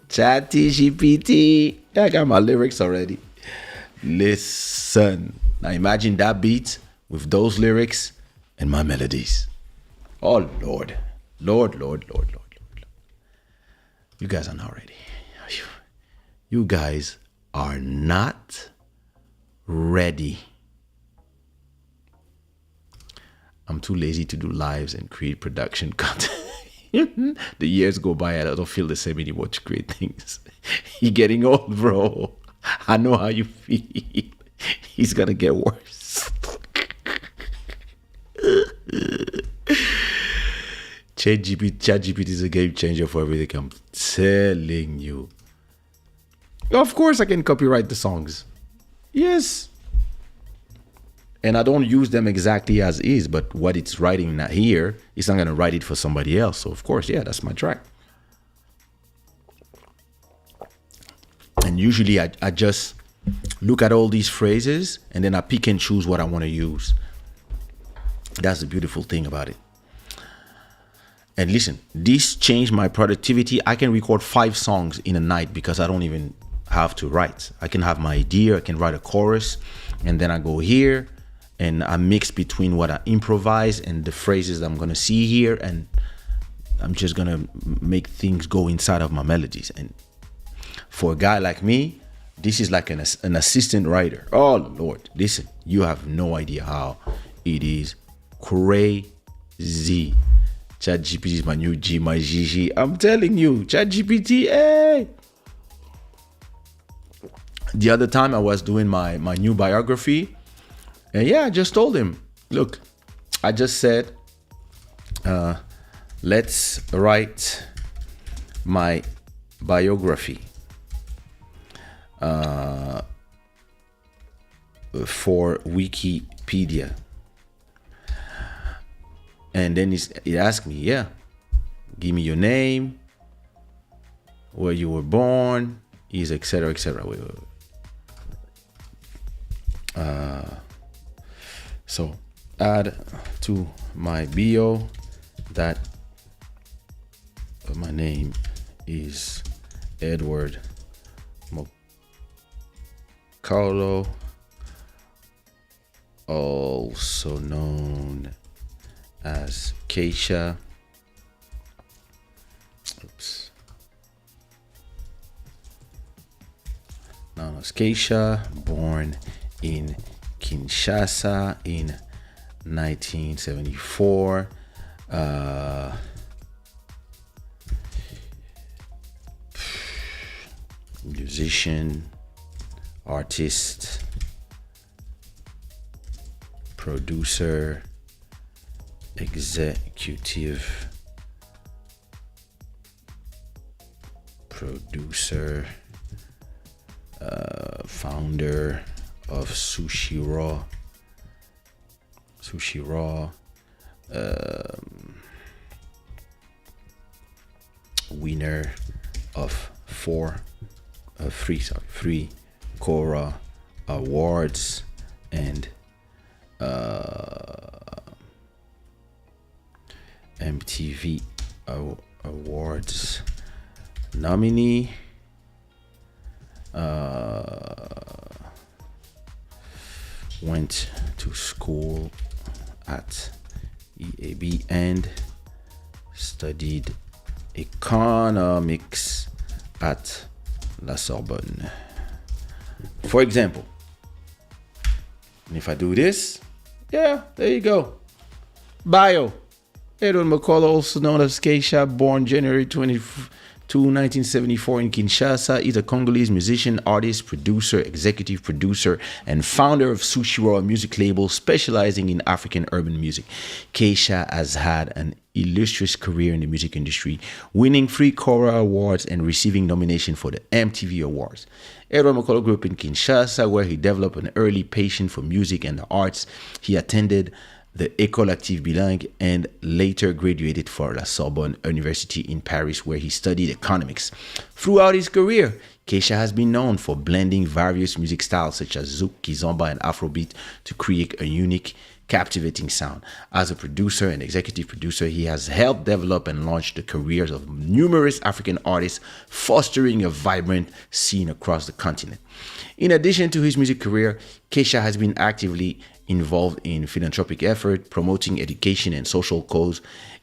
ChatGPT. I got my lyrics already. Listen. Now imagine that beat with those lyrics and my melodies. Oh, Lord. Lord, Lord, Lord, Lord, Lord. You guys are not ready. You guys are not ready. I'm too lazy to do lives and create production content. The years go by and I don't feel the same anymore to create things. You're getting old, bro. I know how you feel. It's gonna get worse. ChatGPT is a game changer for everything. I'm telling you. Of course I can copyright the songs. Yes. And I don't use them exactly as is, but what it's writing here, it's not going to write it for somebody else. So of course, yeah, that's my track. And usually I just look at all these phrases and then I pick and choose what I want to use. That's the beautiful thing about it. And listen, this changed my productivity. I can record 5 songs in a night because I don't even have to write. I can have my idea, I can write a chorus, and then I go here and I mix between what I improvise and the phrases I'm gonna see here, and I'm just gonna make things go inside of my melodies. And for a guy like me, this is like an assistant writer. Oh Lord, listen, you have no idea how it is crazy. ChatGPT is my new G, my GG. I'm telling you, ChatGPT, hey. The other time I was doing my new biography, and yeah, I just told him, look, I just said, let's write my biography for Wikipedia. And then he asked me, yeah, give me your name, where you were born, is etc. etc. So add to my bio that my name is Edward Mokolo, also known as Kaysha. Oops. Known as Kaysha, born in Kinshasa in 1974. Musician, artist, producer, executive producer, founder of Sushi Raw, winner of three Cora awards and MTV awards nominee. Went to school at EAB and studied economics at La Sorbonne. For example, and if I do this, yeah, there you go. Bio. Edwin McCullough, also known as Kaysha, born January 22, 1974 in Kinshasa, is a Congolese musician, artist, producer, executive producer, and founder of Sushi, a music label specializing in African urban music. Kaysha has had an illustrious career in the music industry, winning 3 Cora Awards and receiving nomination for the MTV Awards. Edward McCullough grew up in Kinshasa, where he developed an early passion for music and the arts. He attended the École Active Bilingue and later graduated for La Sorbonne University in Paris, where he studied economics. Throughout his career, Kaysha has been known for blending various music styles such as zouk, kizomba, and Afrobeat to create a unique, captivating sound. As a producer and executive producer, he has helped develop and launch the careers of numerous African artists, fostering a vibrant scene across the continent. In addition to his music career, Kaysha has been actively involved in philanthropic effort, promoting education and social cause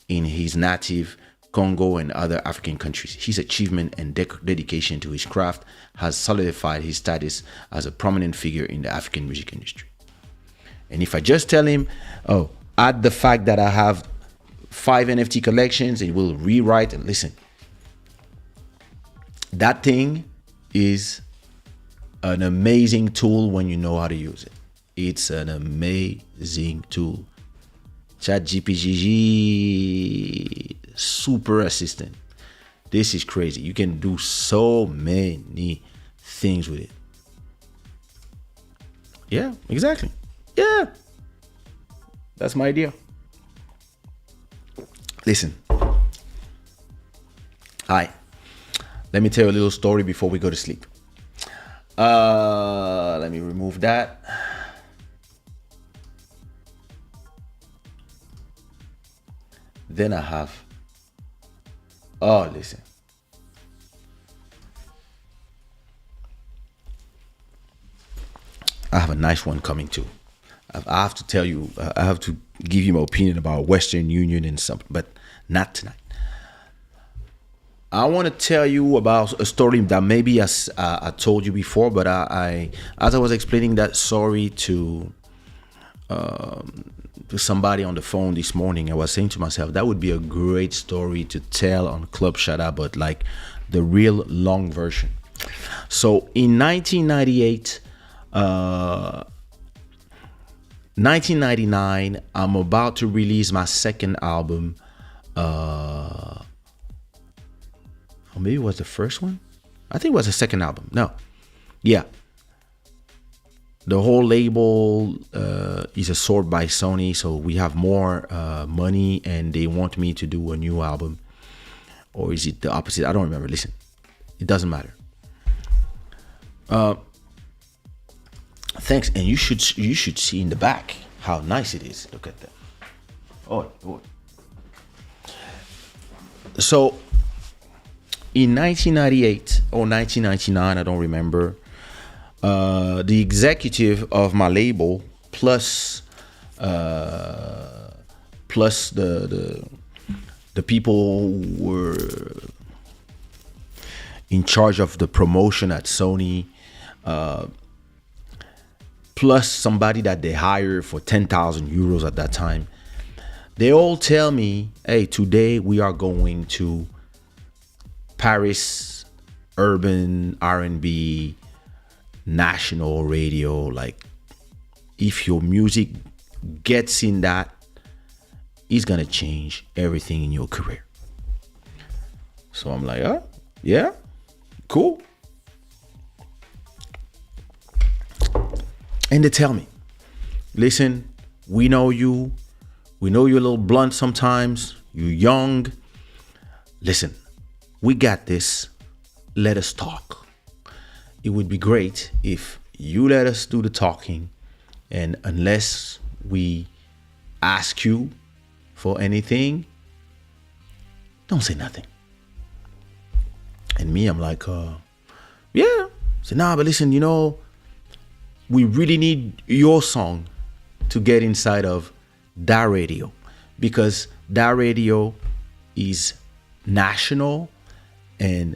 in his native Congo and other African countries. His achievement and dedication to his craft has solidified his status as a prominent figure in the African music industry. And if I just tell him, add the fact that I have 5 NFT collections, it will rewrite and listen. That thing is an amazing tool when you know how to use it. It's an amazing tool. ChatGPT, super assistant. This is crazy. You can do so many things with it. Yeah, exactly. Yeah. That's my idea. Listen. Hi. Let me tell you a little story before we go to sleep. Let me remove that. Then I have, listen. I have a nice one coming too. I have to tell you, I have to give you my opinion about Western Union and something, but not tonight. I want to tell you about a story that maybe I told you before, but I as I was explaining that story to somebody on the phone this morning, I was saying to myself, that would be a great story to tell on Club Shada, but like the real long version. So in 1999, I'm about to release my second album. Or maybe it was the first one. I think it was the second album. No. Yeah. The whole label is absorbed by Sony, so we have more money and they want me to do a new album. Or is it the opposite? I don't remember. Listen, it doesn't matter. Thanks. And you should see in the back how nice it is. Look at that. Oh. So in 1998, or 1999, I don't remember. The executive of my label plus the people who were in charge of the promotion at Sony, plus somebody that they hired for 10,000 euros at that time. They all tell me, hey, today we are going to Paris urban R&B national radio. Like, if your music gets in that, it's gonna change everything in your career. So I'm like, oh, yeah, cool. And they tell me, listen, we know you. We know you're a little blunt sometimes. You're young. Listen, we got this. Let us talk. It would be great if you let us do the talking. And unless we ask you for anything, don't say nothing. And me, I'm like, yeah. So nah, but listen, we really need your song to get inside of that radio, because that radio is national, and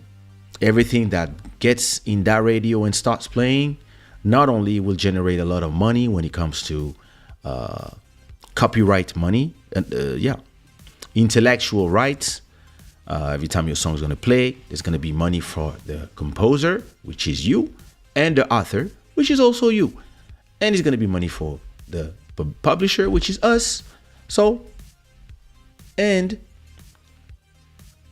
everything that gets in that radio and starts playing not only will generate a lot of money when it comes to copyright money, intellectual rights. Every time your song is going to play, there's going to be money for the composer, which is you, and the author, which is also you. And it's going to be money for the publisher, which is us. So, and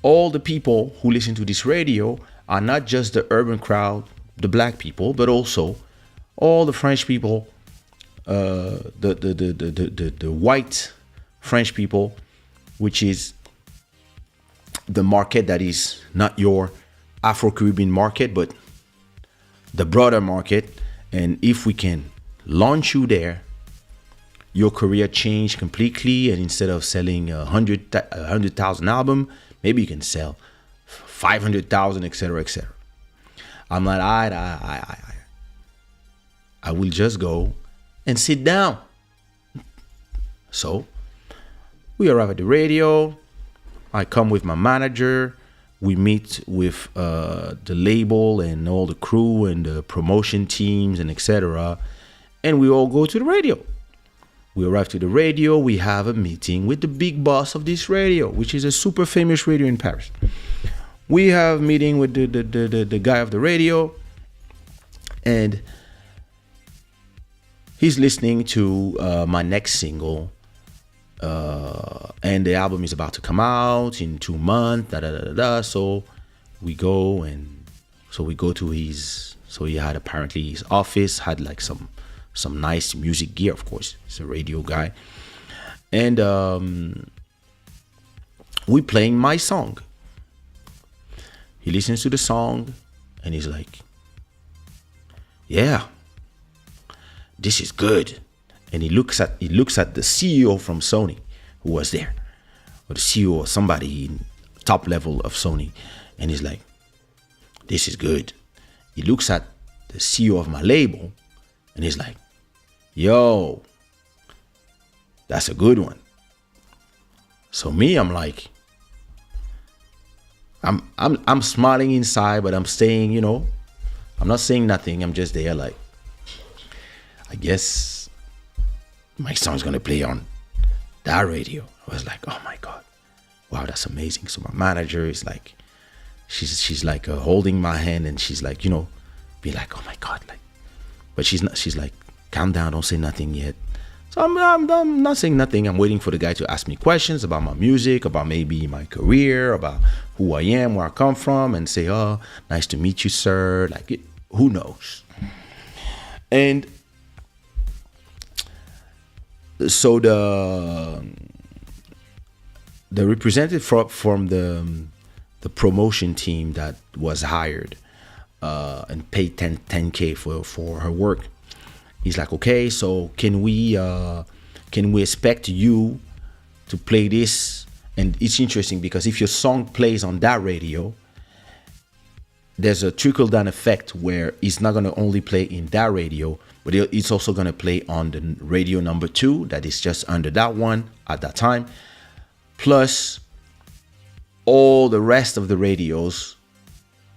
all the people who listen to this radio are not just the urban crowd, the black people, but also all the French people, the white French people, which is the market that is not your Afro-Caribbean market, but the broader market. And if we can launch you there, your career changed completely. And instead of selling 100,000 album, maybe you can sell 500,000, etc., etc. I'm like, I will just go and sit down. So we arrive at the radio. I come with my manager. We meet with the label and all the crew and the promotion teams and etc. And we all go to the radio. We arrive to the radio. We have a meeting with the big boss of this radio, which is a super famous radio in Paris. We have a meeting with the guy of the radio, and he's listening to my next single. And the album is about to come out in 2 months. So we go to his. So he had apparently his office had like some nice music gear. Of course, he's a radio guy, and we playing my song. He listens to the song, and he's like, "Yeah, this is good." And he looks at the CEO from Sony, who was there, or the CEO or somebody in top level of Sony, and he's like, "This is good." He looks at the CEO of my label, and he's like, "Yo, that's a good one." So me, I'm like, I'm smiling inside, but I'm staying, I'm not saying nothing. I'm just there, like, I guess my song's gonna play on that radio. I was like, oh my god, wow, that's amazing. So my manager is like, she's like holding my hand, and she's like, be like, oh my god, like, but she's like, calm down, don't say nothing yet. So I'm not saying nothing. I'm waiting for the guy to ask me questions about my music, about maybe my career, about who I am, where I come from, and say, oh, nice to meet you, sir. Like, who knows? And so the representative from the promotion team that was hired and paid 10K for her work, he's like, okay, so can we expect you to play this? And it's interesting because if your song plays on that radio, there's a trickle down effect where it's not going to only play in that radio, but it's also going to play on the radio number 2 that is just under that one at that time, plus all the rest of the radios.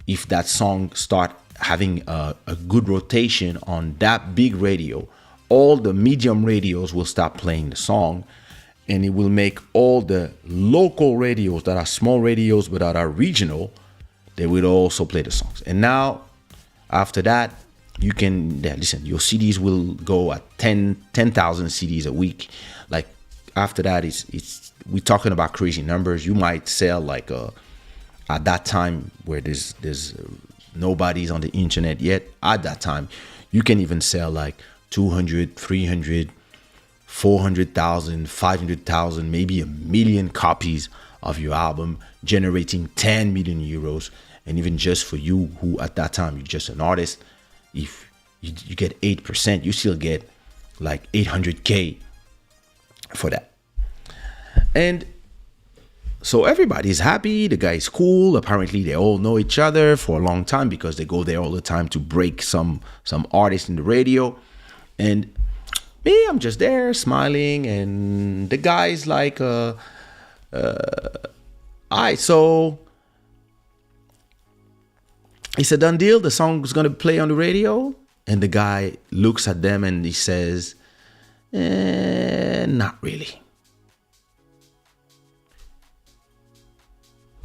If that song start having a good rotation on that big radio, all the medium radios will start playing the song, and it will make all the local radios that are small radios but that are regional, they will also play the songs. And now after that, you can listen, your CDs will go at 10,000 CDs a week. Like after that, it's we're talking about crazy numbers. You might sell like at that time where there's nobody's on the internet yet. At that time, you can even sell like 200, 300, 400,000, 500,000, maybe a million copies of your album, generating 10 million euros. And even just for you, who at that time you're just an artist, if you get 8%, you still get like 800K for that. And so everybody's happy. The guy is cool. Apparently, they all know each other for a long time because they go there all the time to break some artists in the radio. And me, I'm just there smiling, and the guy's like, all right, so it's a done deal. The song's gonna play on the radio. And the guy looks at them and he says, not really.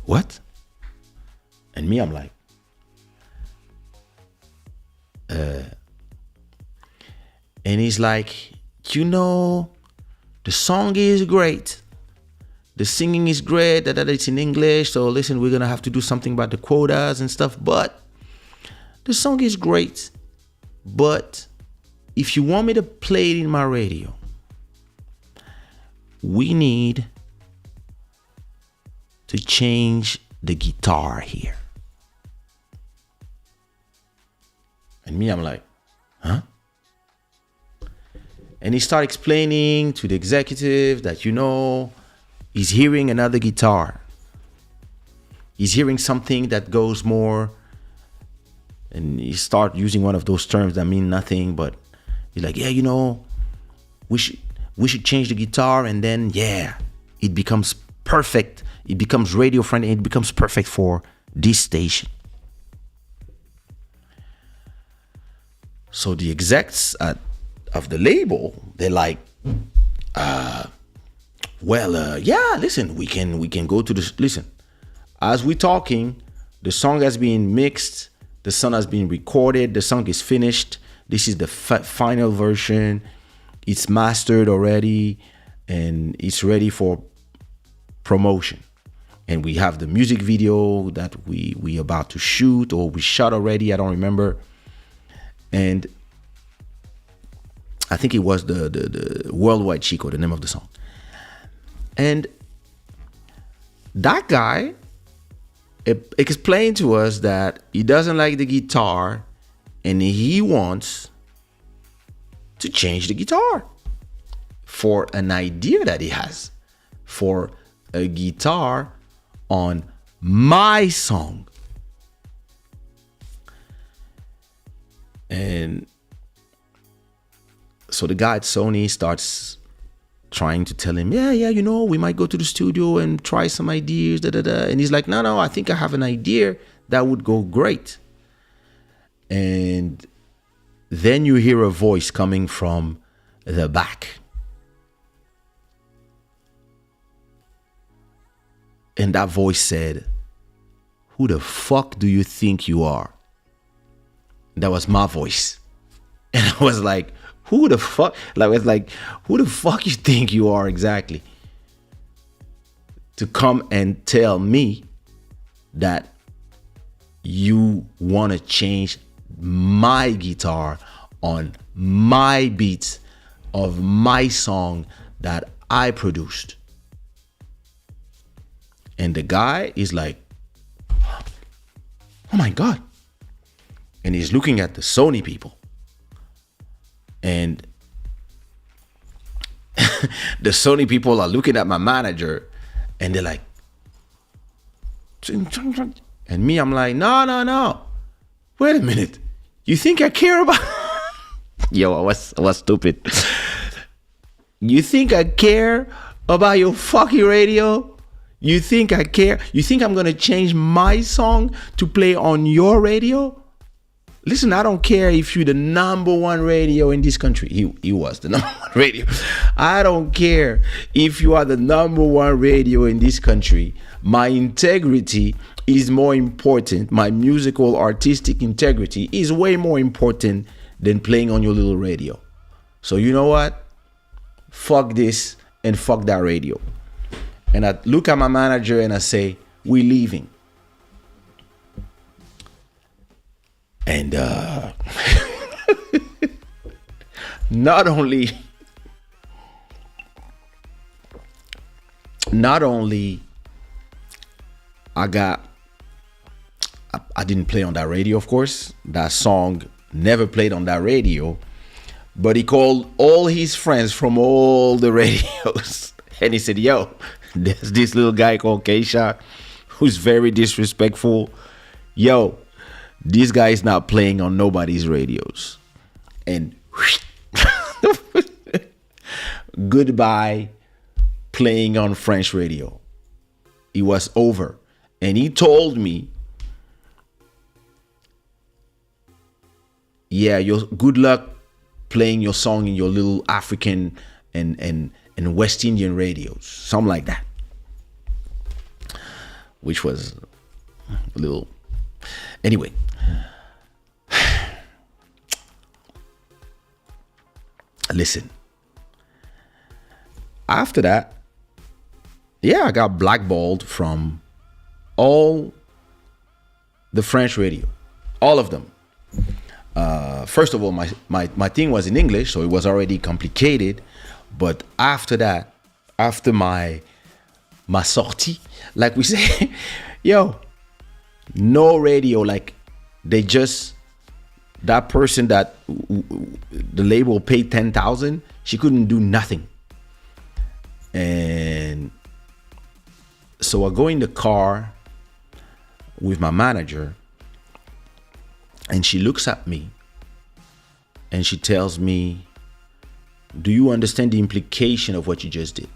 What? And me, I'm like, and he's like, the song is great. The singing is great, that it's in English. So listen, we're going to have to do something about the quotas and stuff. But the song is great. But if you want me to play it in my radio, we need to change the guitar here. And me, I'm like, huh? And he started explaining to the executive that, he's hearing another guitar. He's hearing something that goes more, and he start using one of those terms that mean nothing, but he's like, we should change the guitar, and then it becomes perfect. It becomes radio friendly. It becomes perfect for this station. So the execs of the label, they're like, listen, we can go to this. Listen, as we're talking, the song has been mixed, the song has been recorded, the song is finished. This is the final version. It's mastered already, and it's ready for promotion. And we have the music video that we about to shoot, or we shot already, I don't remember. And I think it was the Worldwide Chico, the name of the song. And that guy explained to us that he doesn't like the guitar and he wants to change the guitar for an idea that he has for a guitar on my song. And so the guy at Sony starts trying to tell him, we might go to the studio and try some ideas, And he's like, no, I think I have an idea that would go great. And then you hear a voice coming from the back. And that voice said, who the fuck do you think you are? That was my voice. And I was like, who the fuck? Who the fuck you think you are exactly? To come and tell me that you want to change my guitar on my beats of my song that I produced. And the guy is like, oh my God. And he's looking at the Sony people. And the Sony people are looking at my manager, and they're like, and And me, I'm like, no, no, no. Wait a minute. You think I care about? Yo, I was stupid. You think I care about your fucking radio? You think I care? You think I'm gonna change my song to play on your radio? Listen, I don't care if you're the number one radio in this country. He was the number one radio. I don't care if you are the number one radio in this country. My integrity is more important. My musical, artistic integrity is way more important than playing on your little radio. So you know what? Fuck this and fuck that radio. And I look at my manager and I say, we're leaving. And not only I didn't play on that radio, of course. That song never played on that radio. But he called all his friends from all the radios. And he said, yo, there's this little guy called Kaysha who's very disrespectful. Yo, this guy is not playing on nobody's radios. And goodbye playing on French radio. It was over. And he told me, yeah, good luck playing your song in your little African and West Indian radios. Something like that. Which was a little... Anyway. Listen. After that, yeah, I got blackballed from all the French radio. All of them. First of all, my thing was in English, so it was already complicated. But after that, after my sortie, like we say, yo, no radio, like they just, that person that the label paid 10,000, she couldn't do nothing. And so I go in the car with my manager and she looks at me and she tells me, do you understand the implication of what you just did?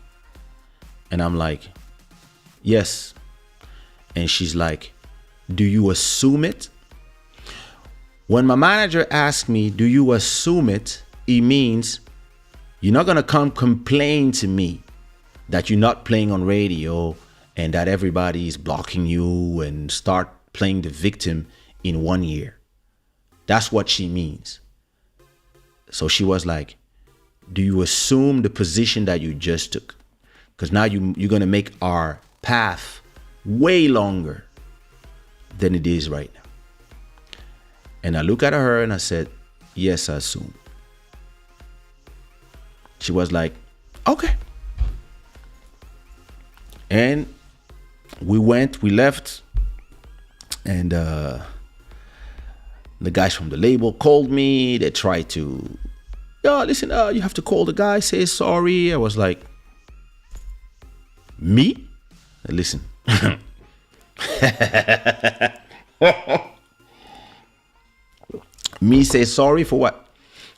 And I'm like, yes. And she's like, do you assume it? When my manager asked me, do you assume it? It means you're not going to come complain to me that you're not playing on radio and that everybody is blocking you and start playing the victim in 1 year. That's what she means. So she was like, do you assume the position that you just took? Because now you're going to make our path way longer than it is right now. And I look at her and I said, yes, I assume. She was like, okay. And we left, and the guys from the label called me. They tried to, yo, listen, you have to call the guy, say sorry. I was like, me? Listen. Me say sorry for what?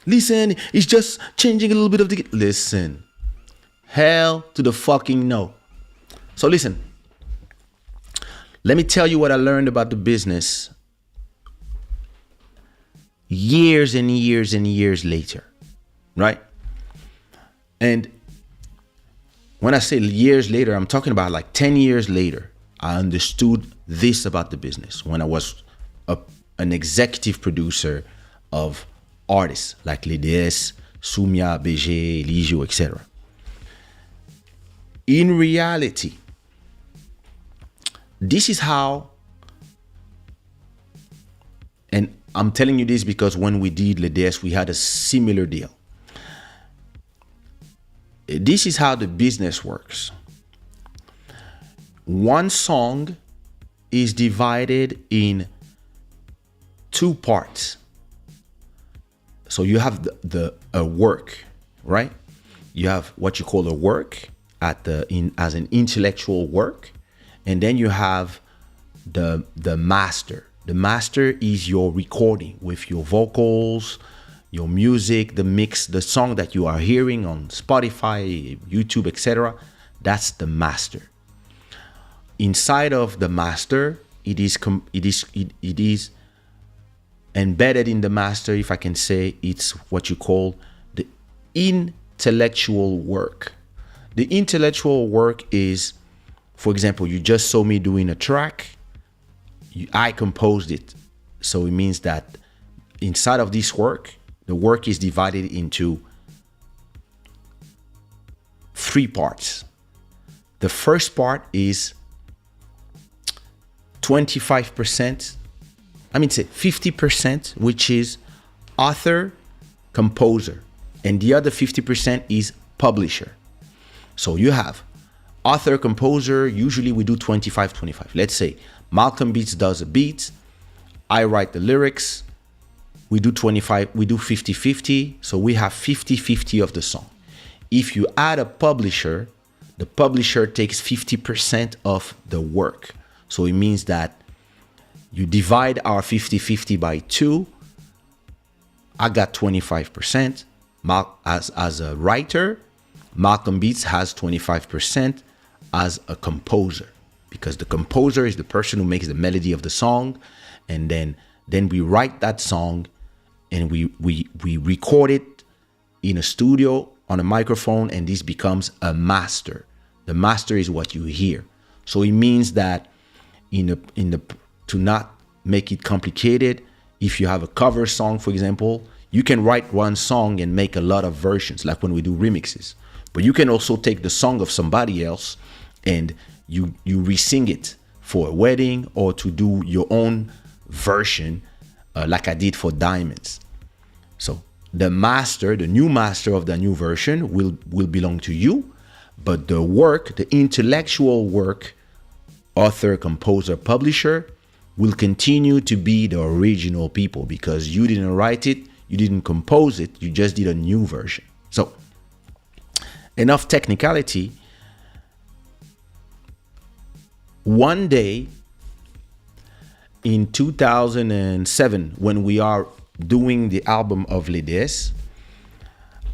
Listen, it's just changing a little bit of the... Listen. Hell to the fucking no. So listen. Let me tell you what I learned about the business years and years and years later. Right? And when I say years later, I'm talking about like 10 years later. I understood this about the business when I was an executive producer of artists like Ledes, Soumia, BG, Eligio, etc. In reality, this is how, and I'm telling you this because when we did Ledes, we had a similar deal. This is how the business works. One song is divided in 2 parts. So you have a work, right? You have what you call a work as an intellectual work, and then you have the master. The master is your recording with your vocals, your music, the mix, the song that you are hearing on Spotify, YouTube, etc. That's the master. Inside of the master, it is embedded in the master, if I can say, it's what you call the intellectual work. The intellectual work is, for example, you just saw me doing a track. I composed it. So it means that inside of this work, the work is divided into 3 parts. The first part is 25%, say 50%, which is author, composer, and the other 50% is publisher. So you have author, composer, usually we do 25-25. Let's say Malcolm Beats does a beat, I write the lyrics, we do 50-50, so we have 50-50 of the song. If you add a publisher, the publisher takes 50% of the work. So it means that you divide our 50-50 by 2. I got 25% as a writer. Malcolm Beats has 25% as a composer, because the composer is the person who makes the melody of the song, and then we write that song and we record it in a studio on a microphone, and this becomes a master. The master is what you hear. So it means that to not make it complicated, if you have a cover song, for example, you can write one song and make a lot of versions, like when we do remixes. But you can also take the song of somebody else and you re-sing it for a wedding, or to do your own version, like I did for Diamonds. So the master, the new master of the new version will belong to you, but the work, the intellectual work, author, composer, publisher, will continue to be the original people, because you didn't write it, you didn't compose it, you just did a new version. So enough technicality. One day in 2007, when we are doing the album of Les,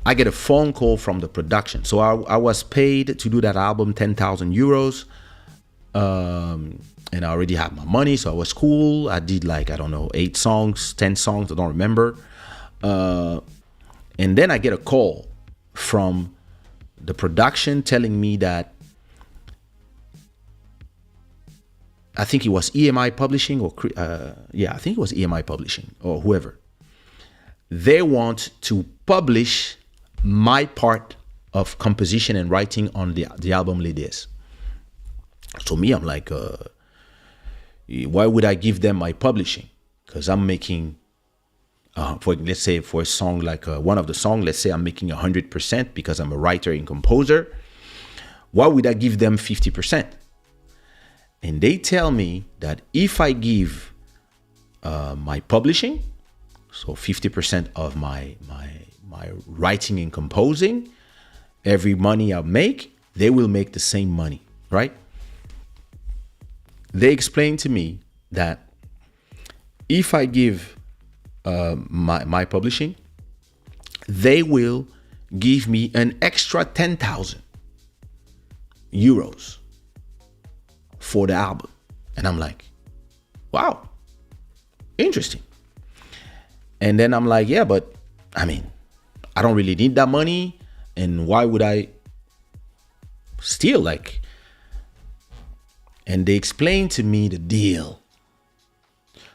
I get a phone call from the production. So I was paid to do that album 10,000 euros. And I already had my money, so I was cool. I did 8 songs, 10 songs, I don't remember. And then I get a call from the production telling me that, I think it was EMI Publishing, I think it was EMI Publishing or whoever. They want to publish my part of composition and writing on the album Les. So me, I'm like, why would I give them my publishing? Because I'm making, let's say for a song like one of the songs, let's say I'm making 100% because I'm a writer and composer. Why would I give them 50%? And they tell me that if I give my publishing, so 50% of my writing and composing, every money I make, they will make the same money, right? They explained to me that if I give my publishing, they will give me an extra 10,000 euros for the album. And I'm like, wow, interesting. And then I'm like, yeah, but I don't really need that money. And why would I steal? And they explained to me the deal.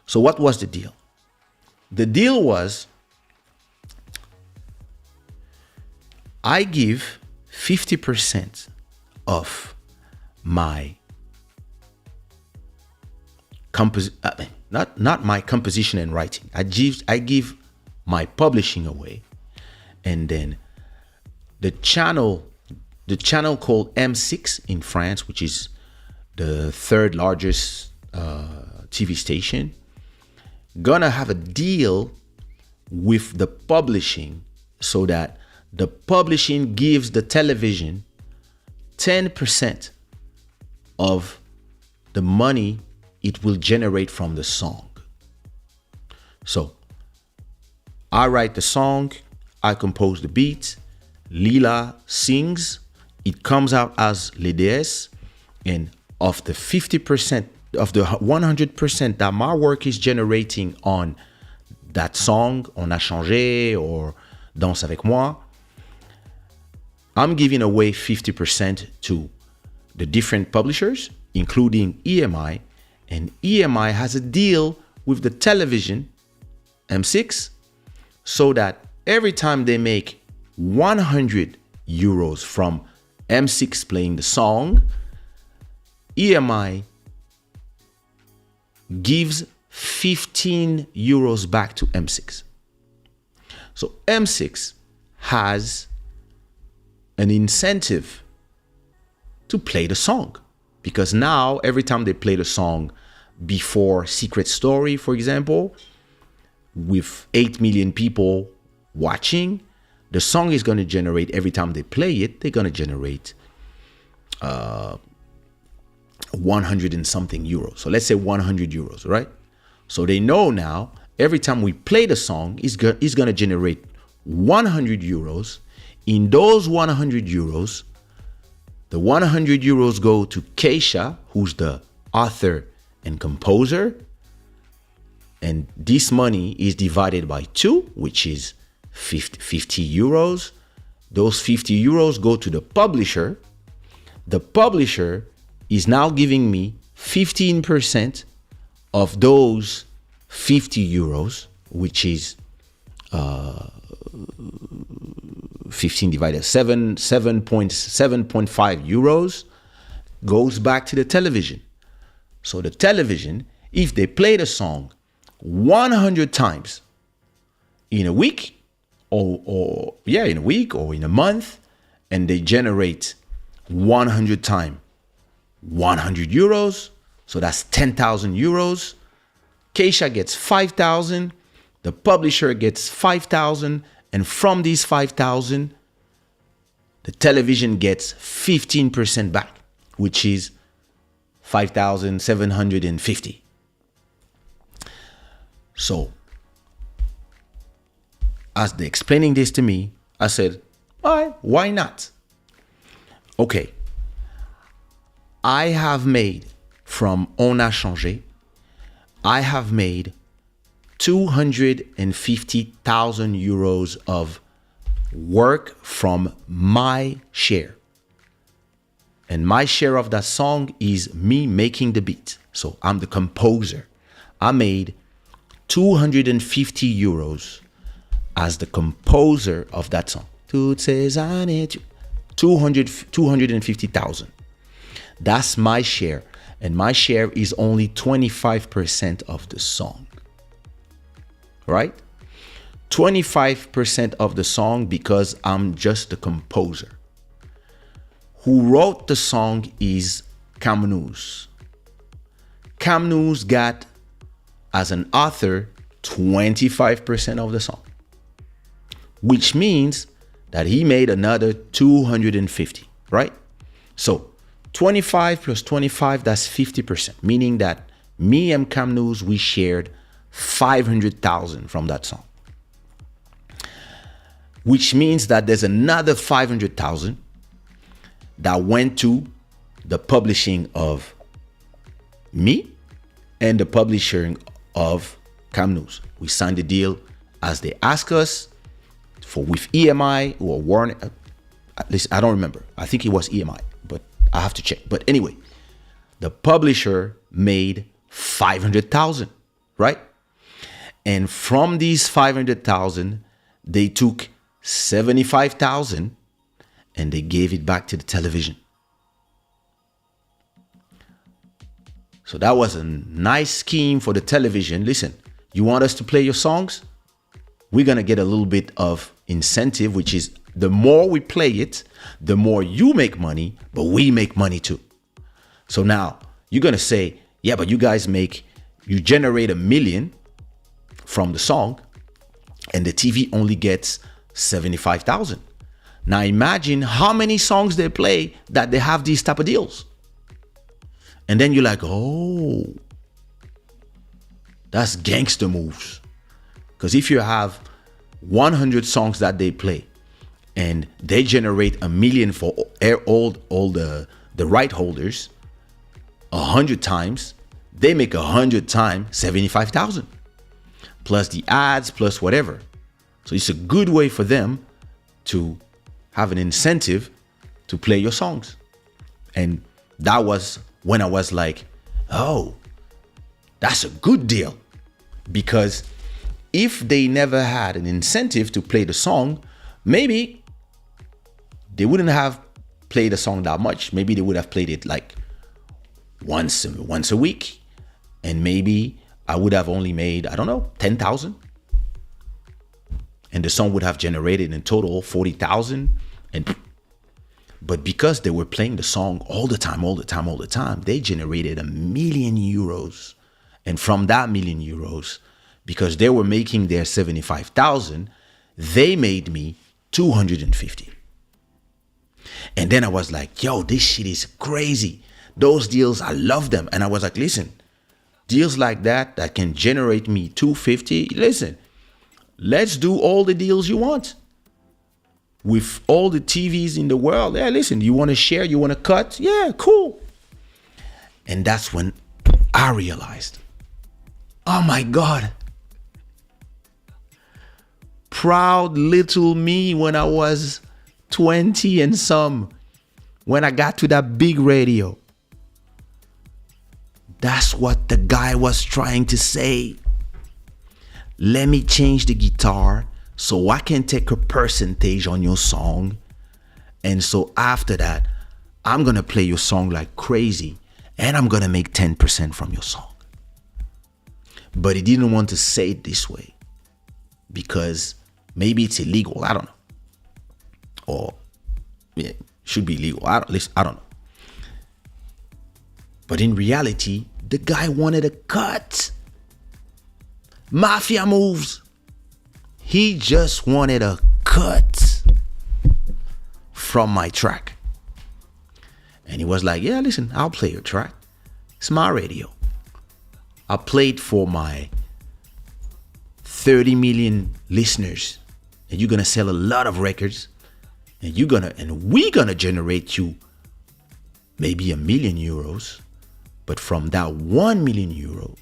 So what was the deal? The deal was, I give 50% of my not my composition and writing. I give my publishing away, and then the channel called M6 in France, which is the 3rd largest TV station, gonna have a deal with the publishing, so that the publishing gives the television 10% of the money it will generate from the song. So I write the song, I compose the beat, Lila sings, it comes out as Les DS, and of the 50%, of the 100% that my work is generating on that song, On a changé or Danse avec moi, I'm giving away 50% to the different publishers, including EMI, and EMI has a deal with the television, M6, so that every time they make 100 euros from M6 playing the song, EMI gives 15 euros back to M6. So M6 has an incentive to play the song, because now every time they play the song before Secret Story, for example, with 8 million people watching, the song is going to generate, every time they play it, they're going to generate 100 and something euros. So let's say 100 euros, right? So they know now every time we play the song, it's going to generate 100 euros. In those 100 euros, the 100 euros go to Kaysha, who's the author and composer. And this money is divided by 2, which is 50 euros. Those 50 euros go to the publisher. The publisher is now giving me 15% of those 50 euros, which is 15 divided 7.5 euros, goes back to the television. So the television, if they play the song 100 times in a week, or in a week or in a month, and they generate 100 times 100 euros, so that's 10,000 euros. Kaysha gets 5,000, the publisher gets 5,000, and from these 5,000, the television gets 15% back, which is 5,750. So, as they're explaining this to me, I said, all right, why not? Okay. I have made from On a changé, I have made 250,000 euros of work from my share. And my share of that song is me making the beat. So I'm the composer. I made 250 euros as the composer of that song. 250,000. That's my share. And my share is only 25% of the song. Right? 25% of the song because I'm just the composer. Who wrote the song is Camnous. Camnous got, as an author, 25% of the song. Which means that he made another 250, right? So 25 plus 25, that's 50%, meaning that me and Camnous, we shared 500,000 from that song. Which means that there's another 500,000 that went to the publishing of me and the publishing of Camnous. We signed the deal as they asked us for with EMI or Warner. At least I don't remember. I think it was EMI, but I have to check. But anyway, the publisher made 500,000, right? And from these 500,000, they took 75,000 and they gave it back to the television. So that was a nice scheme for the television. Listen, you want us to play your songs? We're going to get a little bit of incentive, which is the more we play it, the more you make money, but we make money too. So now you're going to say, yeah, but you guys you generate 1 million from the song and the TV only gets 75,000. Now imagine how many songs they play that they have these type of deals. And then you're like, oh, That's gangster moves. Because if you have 100 songs that they play and they generate 1 million for all the right holders 100 times, they make 100 times 75,000 plus the ads plus whatever. So it's a good way for them to have an incentive to play your songs. And that was when I was like, oh, that's a good deal. Because if they never had an incentive to play the song, maybe they wouldn't have played the song that much. Maybe they would have played it like once a week. And maybe I would have only made, I don't know, 10,000. And the song would have generated in total 40,000. But because they were playing the song all the time, they generated €1 million. And from that €1 million, because they were making their 75,000, they made me 250. And then I was like, yo, this shit is crazy. Those deals, I love them. And I was like, listen, deals like that can generate me 250. Listen, let's do all the deals you want with all the TVs in the world. Yeah, listen, you want to share, you want to cut? Yeah, cool. And that's when I realized, oh my God, proud little me when I was 20 and some, when I got to that big radio. That's what the guy was trying to say. Let me change the guitar so I can take a percentage on your song. And so after that, I'm going to play your song like crazy and I'm going to make 10% from your song. But he didn't want to say it this way because maybe it's illegal. I don't know. Or yeah, should be legal. I don't know. But in reality, the guy wanted a cut. Mafia moves. He just wanted a cut from my track. And he was like, yeah, listen, I'll play your track. It's my radio. I played for my 30 million listeners. And you're going to sell a lot of records. And we're going to generate you maybe €1 million. But from that €1 million,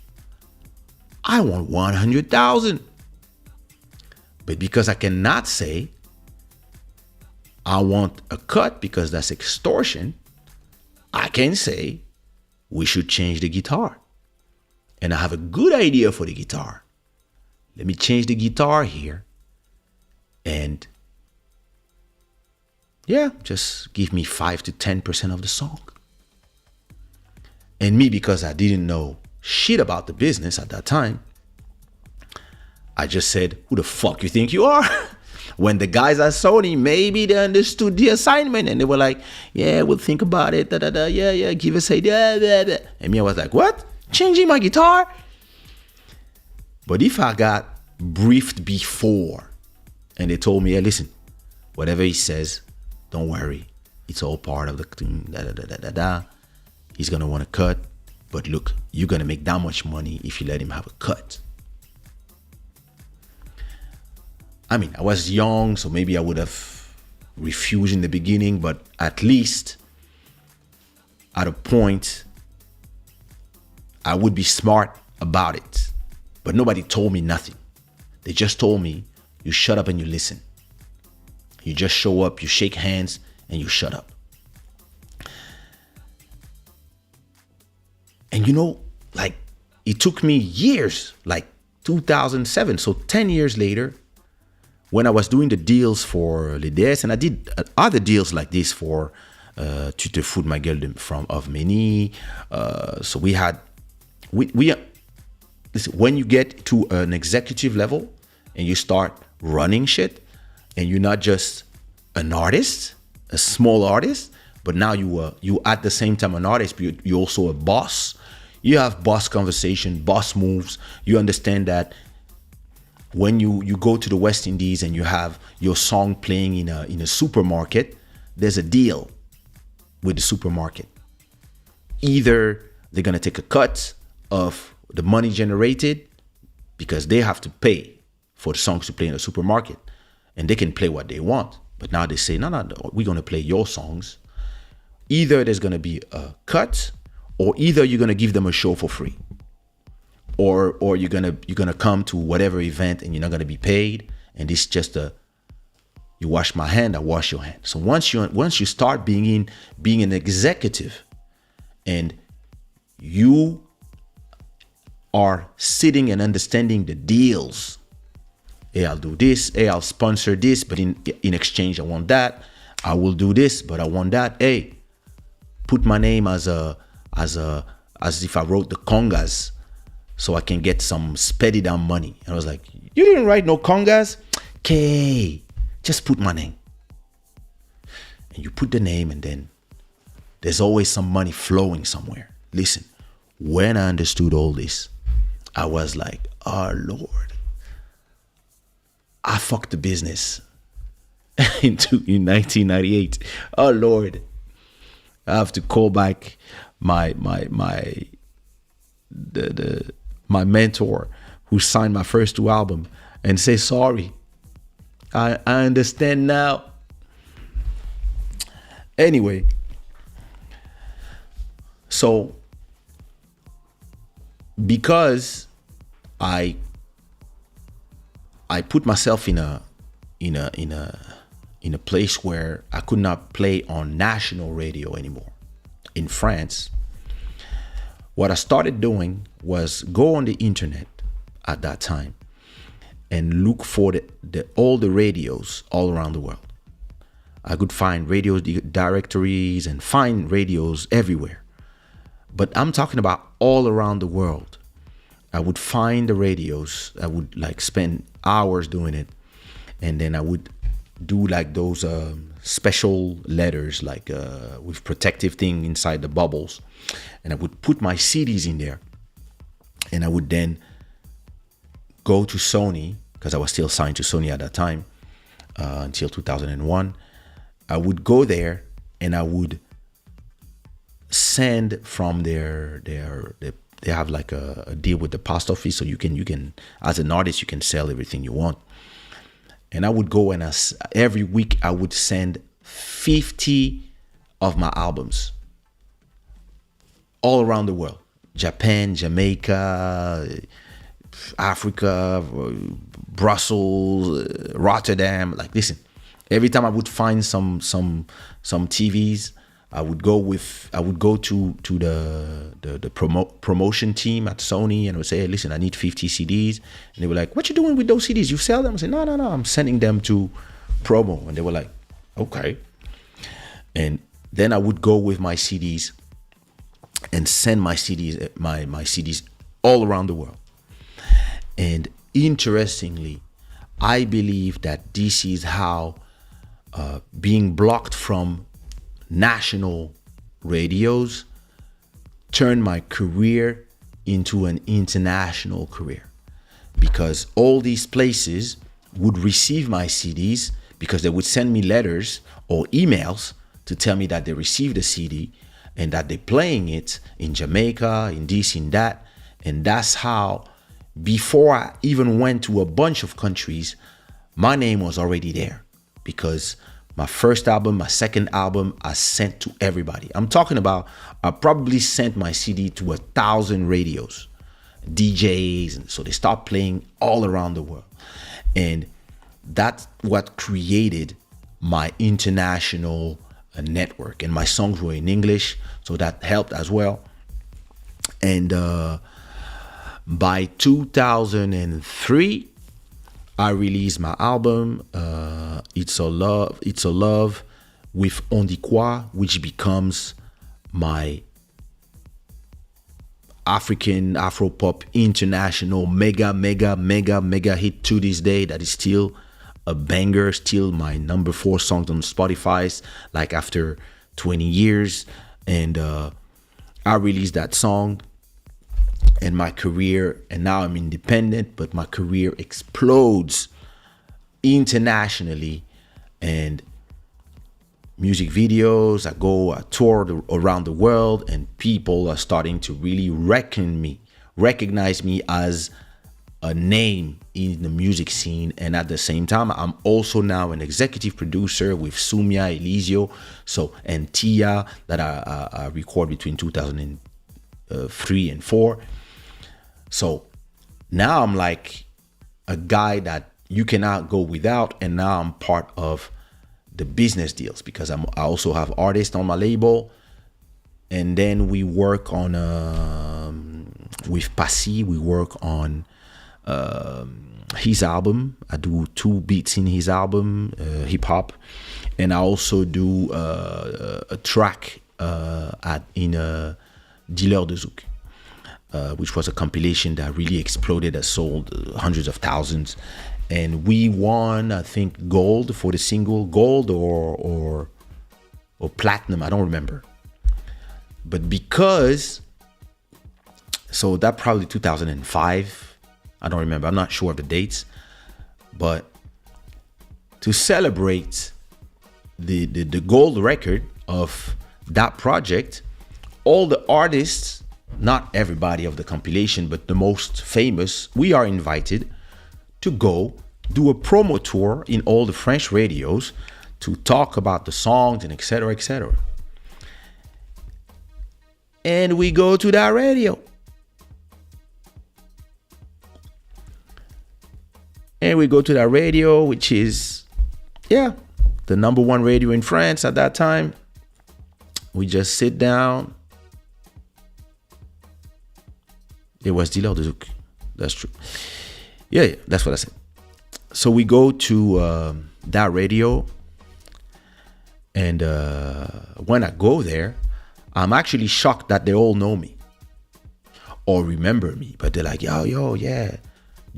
I want 100,000. But because I cannot say I want a cut because that's extortion, I can say we should change the guitar. And I have a good idea for the guitar. Let me change the guitar here. And yeah, just give me 5 to 10% of the song. And me, because I didn't know shit about the business at that time, I just said, who the fuck you think you are? When the guys at Sony, maybe they understood the assignment and they were like, yeah, we'll think about it. Yeah, give us a da. And me, I was like, what? Changing my guitar? But if I got briefed before and they told me, hey, listen, whatever he says, don't worry. It's all part of the thing. He's going to want to cut. But look, you're going to make that much money if you let him have a cut. I mean, I was young, so maybe I would have refused in the beginning, but at least at a point, I would be smart about it. But nobody told me nothing. They just told me, you shut up and you listen. You just show up, you shake hands, and you shut up. And you know, like, it took me years, like 2007, so 10 years later, when I was doing the deals for Les DS, and I did other deals like this for Tu te fous de ma gueule of Meni. So we had, listen, when you get to an executive level and you start running shit, and you're not just an artist, a small artist, but now you at the same time an artist, but you're also a boss. You have boss conversation, boss moves. You understand that when you go to the West Indies and you have your song playing in a supermarket, there's a deal with the supermarket. Either they're gonna take a cut of the money generated because they have to pay for the songs to play in the supermarket, and they can play what they want. But now they say, no, no, no, we're going to play your songs. Either there's going to be a cut, or either you're going to give them a show for free, or you're gonna come to whatever event and you're not going to be paid. And it's just you wash my hand, I wash your hand. So once you start being an executive, and you are sitting and understanding the deals. Hey, I'll do this. Hey, I'll sponsor this, but in exchange, I want that. I will do this, but I want that. Hey, put my name as if I wrote the congas, so I can get some speddy down money. And I was like, you didn't write no congas? Okay, just put my name. And you put the name, and then there's always some money flowing somewhere. Listen, when I understood all this, I was like, oh Lord, I fucked the business in 1998. Oh Lord, I have to call back my mentor who signed my first 2 albums and say sorry. I understand now. Anyway, so because I put myself in a place where I could not play on national radio anymore in France, what I started doing was go on the internet at that time and look for all the radios all around the world. I could find radio directories and find radios everywhere. But I'm talking about all around the world. I would find the radios. I would spend hours doing it. And then I would do those special letters, with protective thing inside the bubbles. And I would put my CDs in there. And I would then go to Sony, because I was still signed to Sony at that time, until 2001. I would go there and I would send from they have a deal with the post office, so you can as an artist you can sell everything you want. And I would go and every week I would send 50 of my albums all around the world: Japan, Jamaica, Africa, Brussels, Rotterdam. Listen, every time I would find some TVs, I would go to the promotion team at Sony, and I would say, hey, listen, I need 50 CDs. And they were like, what you doing with those CDs? You sell them? I said, no, I'm sending them to promo. And they were like, okay. And then I would go with my CDs and send my CDs, my CDs all around the world. And interestingly, I believe that this is how being blocked from national radios turned my career into an international career, because all these places would receive my CDs because they would send me letters or emails to tell me that they received the CD and that they're playing it in Jamaica, in this, in that. And that's how, before I even went to a bunch of countries, my name was already there, because my first album, my second album, I sent to everybody. I'm talking about, I probably sent my CD to 1,000 radios, DJs, and so they start playing all around the world. And that's what created my international network. And my songs were in English, so that helped as well. And by 2003, I released my album, It's a Love with On Dit Quoi, which becomes my African Afropop international mega hit to this day. That is still a banger, still my number 4 song on Spotify, after 20 years. And I released that song, and my career, and now I'm independent, but my career explodes internationally. And music videos, I tour around the world, and people are starting to really recognize me as a name in the music scene. And at the same time, I'm also now an executive producer with Sumia, Elisio, and Tia that I record between 2003 and 4. So now I'm like a guy that you cannot go without, and now I'm part of the business deals because I also have artists on my label, and then we work on with Passy. We work on his album. I do 2 beats in his album, hip hop, and I also do a track in a Dealer de Zouk, which was a compilation that really exploded, that sold hundreds of thousands. And we won, I think, gold for the single, gold or platinum, I don't remember. But because, so that probably 2005, I don't remember, I'm not sure of the dates. But to celebrate the gold record of that project, all the artists, not everybody of the compilation, but the most famous, we are invited to go do a promo tour in all the French radios to talk about the songs and etc., etc. And we go to that radio. And we go to that radio, which is, the number 1 radio in France at that time. We just sit down. It was Dealer de Zouk. That's true. Yeah, that's what I said. So we go to that radio, and when I go there, I'm actually shocked that they all know me or remember me. But they're like, yo, yeah,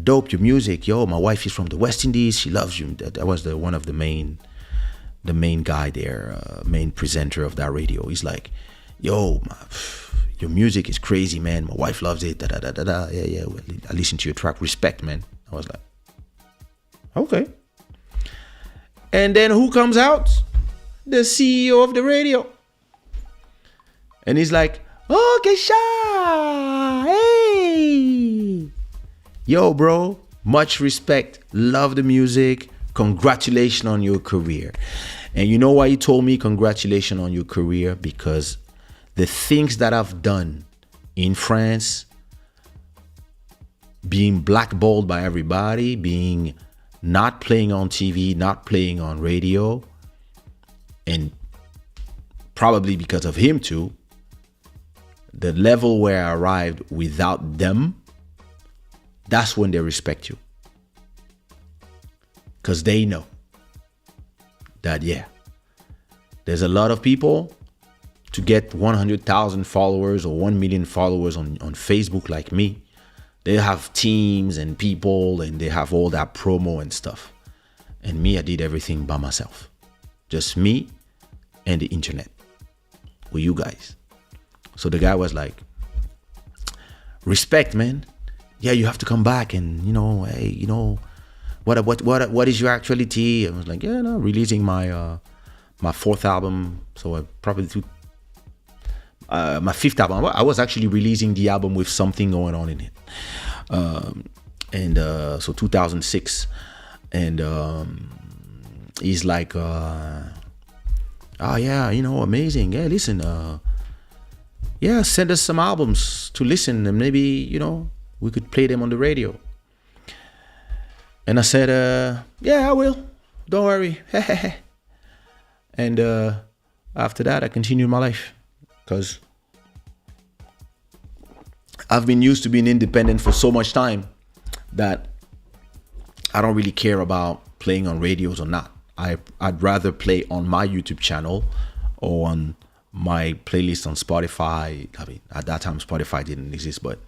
dope, your music. Yo, my wife is from the West Indies. She loves you. That was one of the main guy there, main presenter of that radio. He's like, yo, your music is crazy, man. My wife loves it. Yeah. Well, I listened to your track. Respect, man. I was like, okay. And then who comes out? The CEO of the radio. And he's like, oh, Kaysha, hey. Yo, bro, much respect. Love the music. Congratulations on your career. And you know why he told me congratulations on your career? Because the things that I've done in France, being blackballed by everybody, being not playing on TV, not playing on radio, and probably because of him too, the level where I arrived without them, that's when they respect you. Because they know that, there's a lot of people to get 100,000 followers or 1 million followers on Facebook like me. They have teams and people, and they have all that promo and stuff. And me, I did everything by myself. Just me and the internet with you guys. So the guy was like, respect, man. Yeah, you have to come back and, hey, what is your actuality? I was like, releasing my 4th album. So I probably do my 5th album. I was actually releasing the album with something going on in it. So 2006. And he's like, amazing. Yeah, listen, send us some albums to listen, and maybe, we could play them on the radio. And I said, I will. Don't worry. And after that, I continued my life. Because I've been used to being independent for so much time that I don't really care about playing on radios or not. I'd rather play on my YouTube channel or on my playlist on Spotify. I mean, at that time, Spotify didn't exist, but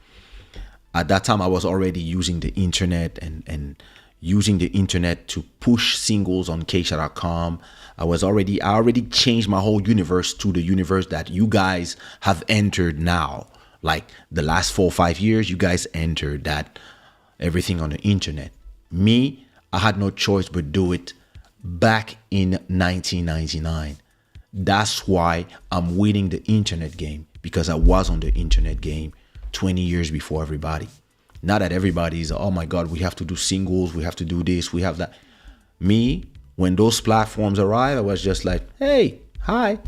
at that time, I was already using the internet and using the internet to push singles on Kaysha.com. I already changed my whole universe to the universe that you guys have entered now. Like the last 4 or 5 years, you guys entered that everything on the internet. Me, I had no choice but do it back in 1999. That's why I'm winning the internet game, because I was on the internet game 20 years before everybody. Not that everybody's, oh my God, we have to do singles, we have to do this, we have that. Me, when those platforms arrived, I was just like, hey, hi.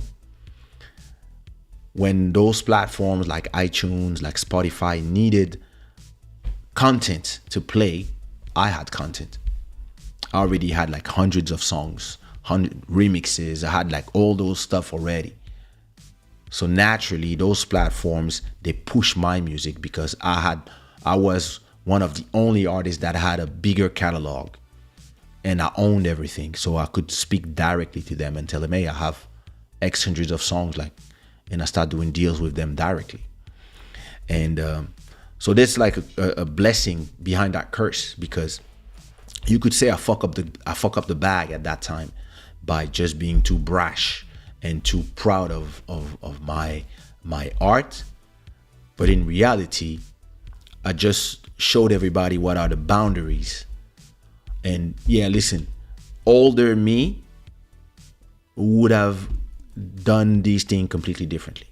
When those platforms like iTunes, like Spotify needed content to play, I had content. I already had like hundreds of songs, remixes. I had like all those stuff already. So naturally, those platforms, they push my music because I was one of the only artists that had a bigger catalog, and I owned everything. So I could speak directly to them and tell them, hey, I have X hundreds of songs, like, and I start doing deals with them directly. And so there's like a blessing behind that curse, because you could say I fuck up the bag at that time by just being too brash and too proud of my art. But in reality, I just showed everybody what are the boundaries. And yeah, listen, older me would have done these things completely differently.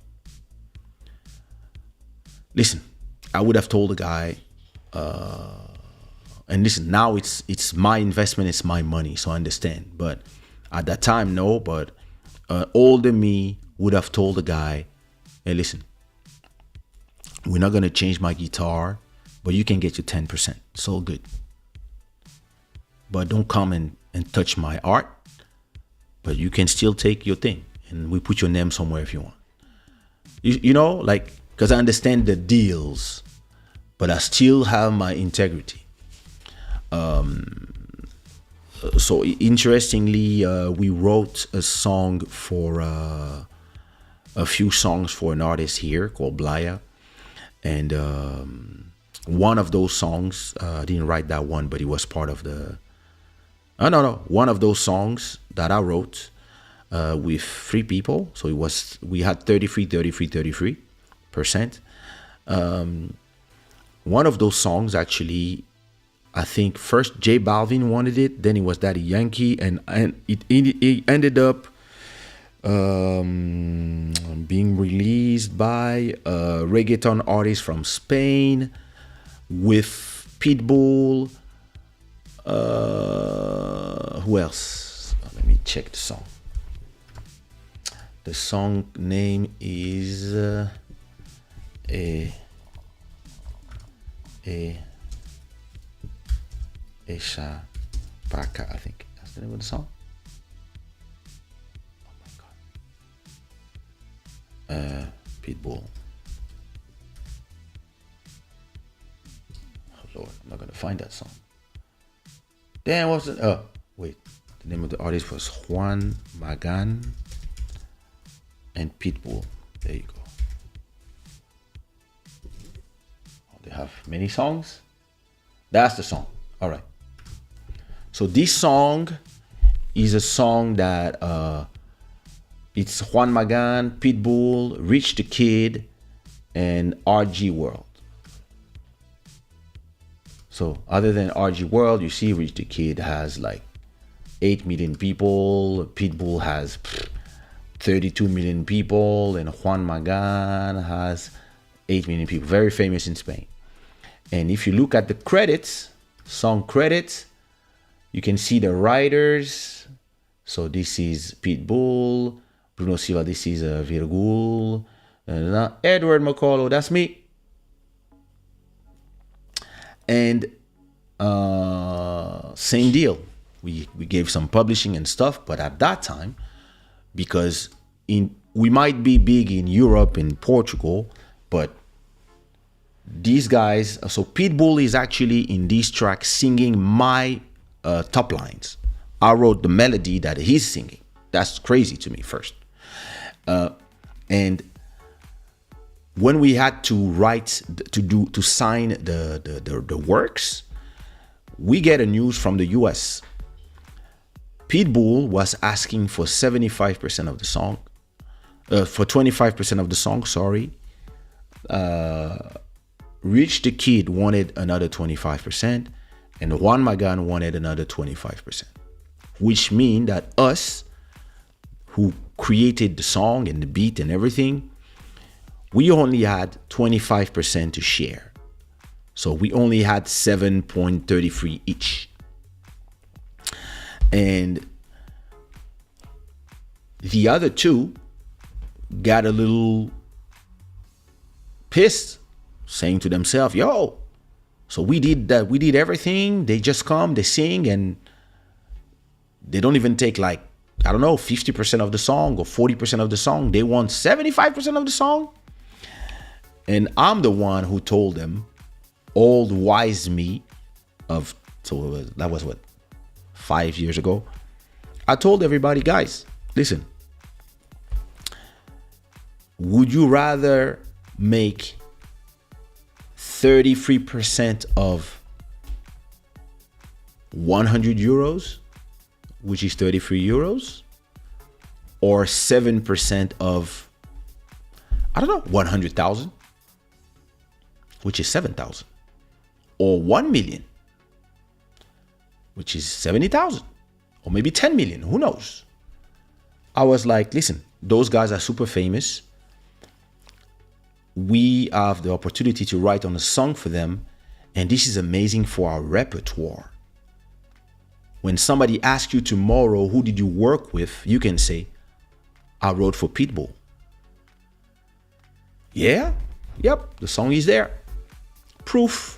Listen, I would have told the guy, and listen, now it's my investment, it's my money, so I understand. But at that time, no. But older me would have told the guy, hey, listen, we're not gonna change my guitar, but you can get your 10%. It's all good. But don't come and touch my art. But you can still take your thing, and we put your name somewhere if you want. You know, like, because I understand the deals, but I still have my integrity. So interestingly, we wrote a song for a few songs for an artist here called Blaya, and one of those songs, I didn't write that one, but it was part of the. One of those songs that I wrote with 3 people. So we had 33%. One of those songs, actually, I think first J Balvin wanted it, then it was Daddy Yankee, and it ended up being released by a reggaeton artist from Spain with Pitbull. Who else? Let me check the song. The song name is Kaysha, I think that's the name of the song. Oh my God. Pitbull. Oh Lord, I'm not gonna find that song. Damn, what's it? Oh, wait. The name of the artist was Juan Magan and Pitbull. There you go. Oh, they have many songs. That's the song. All right. So this song is a song that it's Juan Magan, Pitbull, Rich the Kid, and RG World. So other than RG World, you see Rich the Kid has like 8 million people. Pitbull has 32 million people. And Juan Magan has 8 million people. Very famous in Spain. And if you look at the credits, song credits, you can see the writers. So this is Pitbull. Bruno Silva, this is Virgul. Edward McCullough, that's me. And same deal. We gave some publishing and stuff, but at that time, because we might be big in Europe and Portugal, but these guys, so Pitbull is actually in these tracks singing my top lines. I wrote the melody that he's singing. That's crazy to me first. And when we had to write to sign the works, we get a news from the US. Pitbull was asking for 75% of the song, for 25% of the song, sorry. Rich the Kid wanted another 25%, and Juan Magan wanted another 25%, which mean that us, who created the song and the beat and everything, we only had 25% to share. So we only had 7.33 each. And the other two got a little pissed, saying to themselves, yo, so we did that, we did everything. They just come, they sing, and they don't even take like, I don't know, 50% of the song or 40% of the song. They want 75% of the song. And I'm the one who told them, old wise me of, so that was what, 5 years ago. I told everybody, guys, listen, would you rather make 33% of 100 euros, which is 33 euros, or 7% of, I don't know, 100,000, which is 7,000, or 1 million, which is 70,000, or maybe 10 million, who knows? I was like, listen, those guys are super famous. We have the opportunity to write on a song for them, and this is amazing for our repertoire. When somebody asks you tomorrow, who did you work with? You can say, I wrote for Pitbull. Yeah, yep, the song is there. Proof.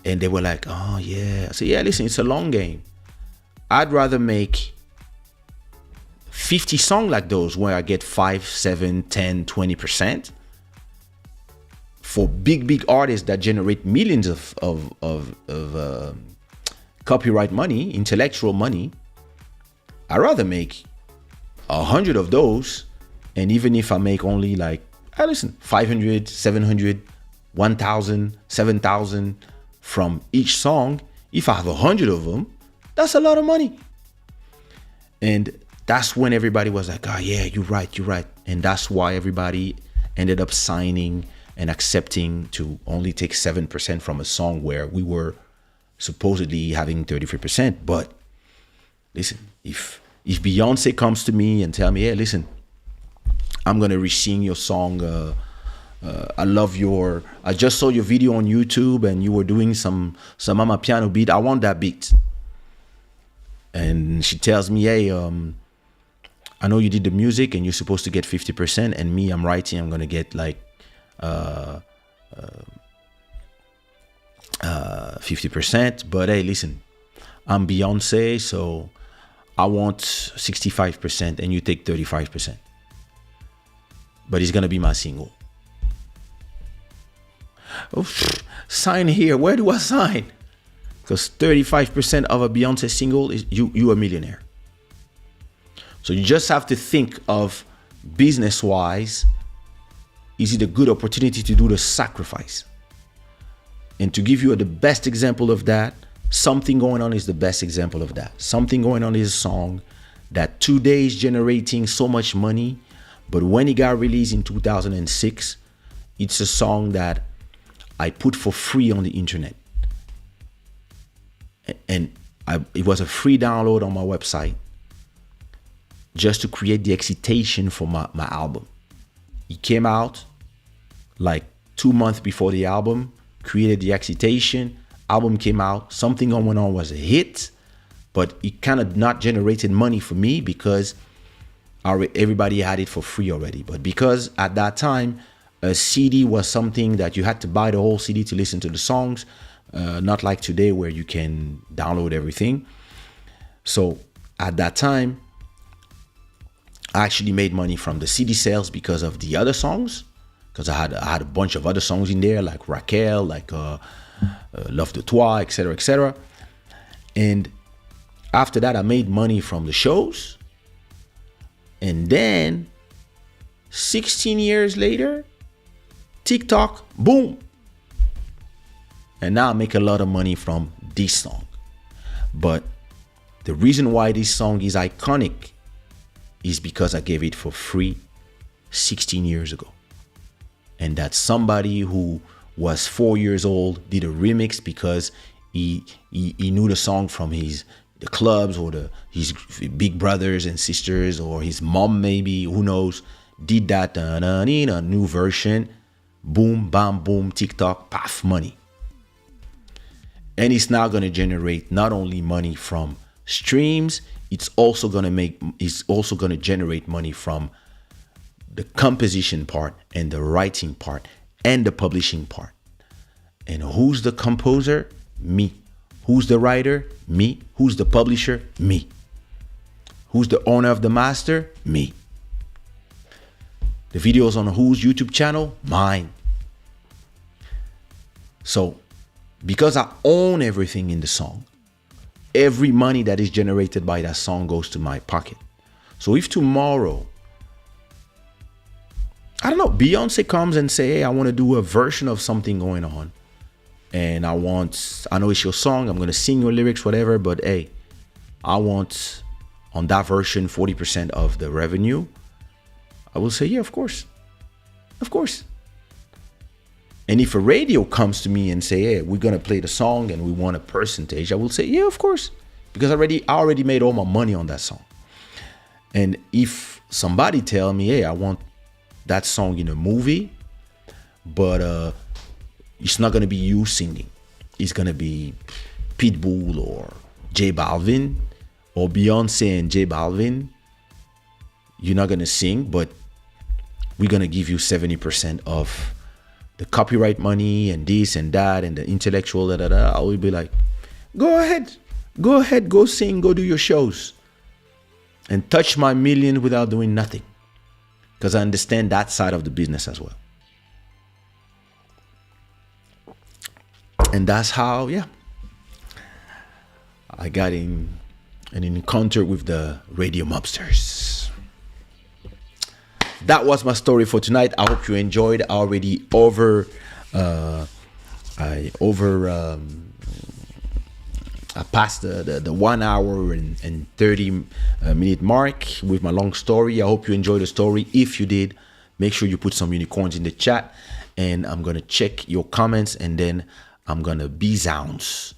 And they were like, oh yeah. I said, yeah, listen, it's a long game. I'd rather make 50 songs like those where I get 5, 7, 10, 20% for big artists that generate millions of copyright money, intellectual money. I'd rather make 100 of those. And even if I make only like, listen, 500, 700, 1,000, 7,000 from each song, if I have 100 of them, that's a lot of money. And that's when everybody was like, oh yeah, you're right. And that's why everybody ended up signing and accepting to only take 7% from a song where we were supposedly having 33%. But listen, if Beyonce comes to me and tell me, hey, listen, I'm gonna re-sing your song, I just saw your video on YouTube and you were doing some mama piano beat, I want that beat. And she tells me, hey, I know you did the music and you're supposed to get 50%, and me, I'm writing, I'm gonna get like 50%. But hey, listen, I'm Beyonce, so I want 65% and you take 35%. But it's gonna be my single. Oh, sign here. Where do I sign? Because 35% of a Beyonce single is you a millionaire. So you just have to think of business-wise, is it a good opportunity to do the sacrifice? And to give you the best example of that, Something Going On is the best example of that. Something Going On is a song that today is generating so much money, but when it got released in 2006, it's a song that I put for free on the internet. And it was a free download on my website just to create the excitation for my album. It came out like 2 months before the album, created the excitation, album came out, Something Going On was a hit, but it kind of not generated money for me because everybody had it for free already. But because at that time, a CD was something that you had to buy the whole CD to listen to the songs, not like today where you can download everything. So at that time, I actually made money from the CD sales because of the other songs, because I had a bunch of other songs in there like Raquel, like Love de Toi, etc., etc. And after that, I made money from the shows. And then 16 years later, TikTok, boom. And now I make a lot of money from this song. But the reason why this song is iconic is because I gave it for free 16 years ago. And that somebody who was 4 years old did a remix because he knew the song from the clubs or his big brothers and sisters or his mom maybe, who knows, did that a new version. Boom, bam, boom, TikTok, paf, money. And it's now going to generate not only money from streams, it's also going to generate money from the composition part and the writing part and the publishing part. And who's the composer? Me. Who's the writer? Me. Who's the publisher? Me. Who's the owner of the master? Me. The videos on whose YouTube channel? Mine. So, because I own everything in the song, every money that is generated by that song goes to my pocket. So if tomorrow, I don't know, Beyonce comes and say, hey, I want to do a version of something going on. And I know it's your song, I'm going to sing your lyrics, whatever, but hey, I want on that version 40% of the revenue. I will say, yeah, of course. Of course. And if a radio comes to me and say, hey, we're going to play the song and we want a percentage, I will say, yeah, of course. Because I already made all my money on that song. And if somebody tell me, hey, I want that song in a movie, but it's not going to be you singing. It's going to be Pitbull or J Balvin or Beyonce and J Balvin. You're not going to sing, but we're going to give you 70% of the copyright money and this and that and the intellectual, I will be like, go ahead, go sing, go do your shows and touch my million without doing nothing. Because I understand that side of the business as well. And that's how, I got in an encounter with the radio mobsters. That was my story for tonight. I hope you enjoyed. I already I passed the 1 hour and 30 minute mark with my long story. I hope you enjoyed the story. If you did, make sure you put some unicorns in the chat, and I'm gonna check your comments, and then I'm gonna be zounds.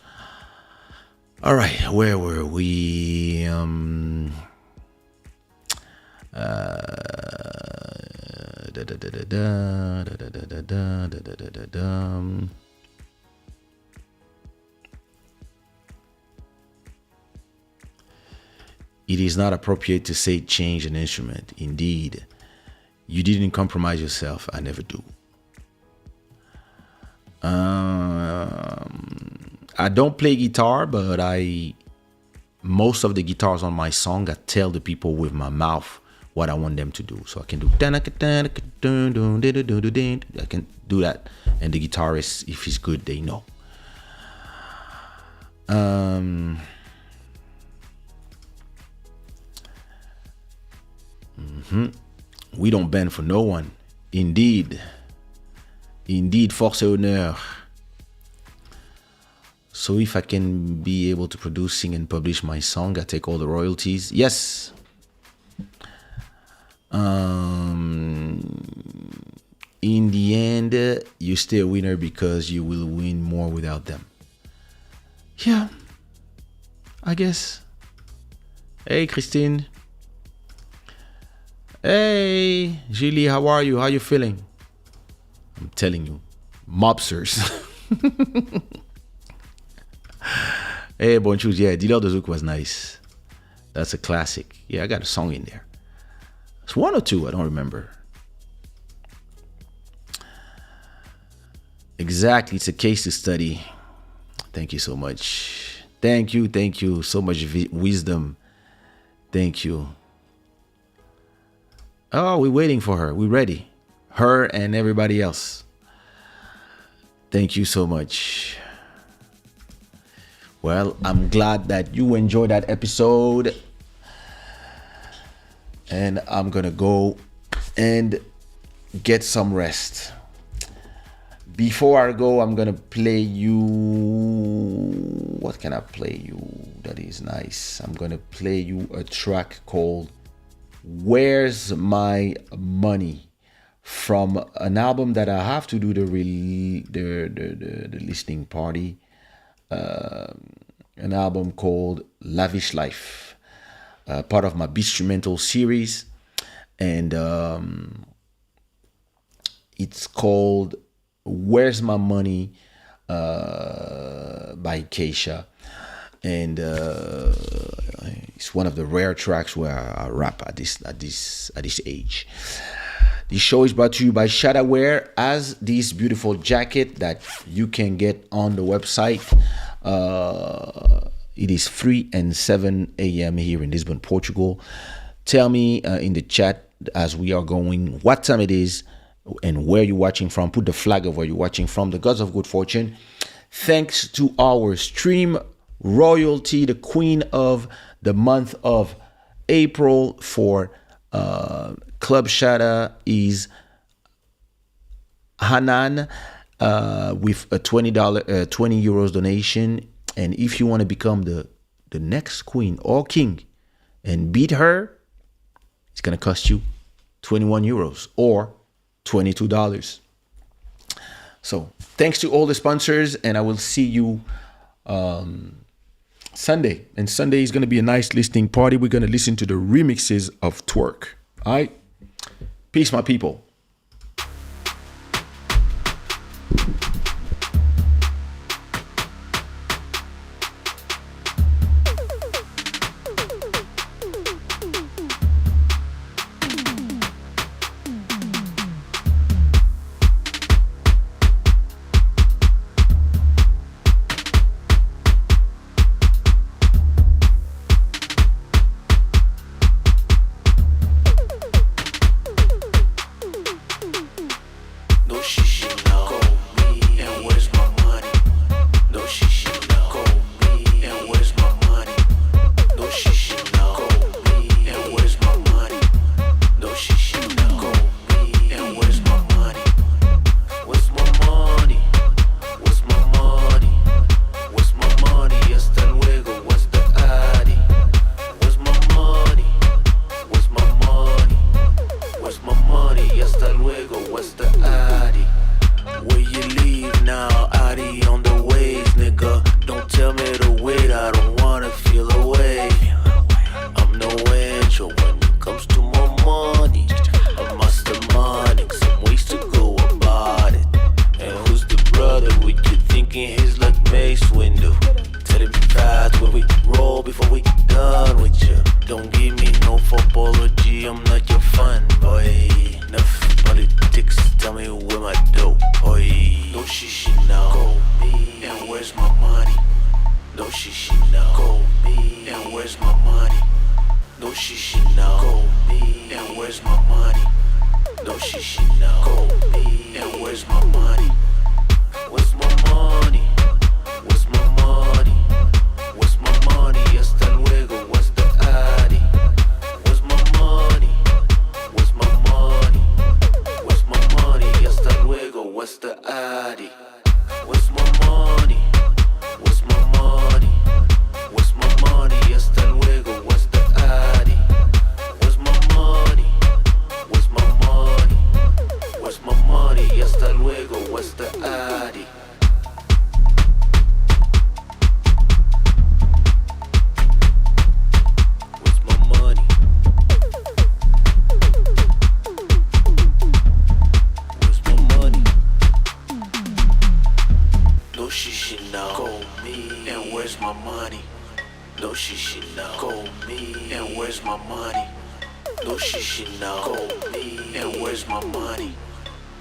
All right, where were we? It is not appropriate to say change an instrument. Indeed, you didn't compromise yourself. I never do. I don't play guitar, but most of the guitars on my song, I tell the people with my mouth what I want them to do. So I can do, I can do that. And the guitarist, if he's good, they know. We don't bend for no one. Indeed, force et honneur. So if I can be able to produce, sing, and publish my song, I take all the royalties. Yes. In the end, you stay a winner because you will win more without them. Yeah, I guess. Hey, Christine. Hey, Julie, how are you? How you feeling? I'm telling you, mobsters. Hey, bonjour. Yeah, Dealer de Zouk was nice. That's a classic. Yeah, I got a song in there. It's one or two, I don't remember. Exactly, it's a case to study. Thank you so much. Thank you. So much wisdom. Thank you. Oh, we're waiting for her. We're ready. Her and everybody else. Thank you so much. Well, I'm glad that you enjoyed that episode. And I'm going to go and get some rest. Before I go, I'm going to play you... What can I play you that is nice? I'm going to play you a track called Where's My Money? From an album that I have to do the listening party. An album called Lavish Life. Part of my Instrumental series. And it's called Where's My Money by Kaysha. And it's one of the rare tracks where I rap at this age. This show is brought to you by Shada as this beautiful jacket that you can get on the website. It is 3 and 7 a.m. here in Lisbon, Portugal. Tell me in the chat as we are going what time it is and where you're watching from. Put the flag of where you're watching from. The gods of good fortune. Thanks to our stream royalty, the queen of the month of April for Club Shada is Hanan with a $20 20 euros donation. And if you want to become the next queen or king and beat her, it's going to cost you 21 euros or $22. So thanks to all the sponsors, and I will see you Sunday. And Sunday is going to be a nice listening party. We're going to listen to the remixes of Twerk. All right? Peace, my people.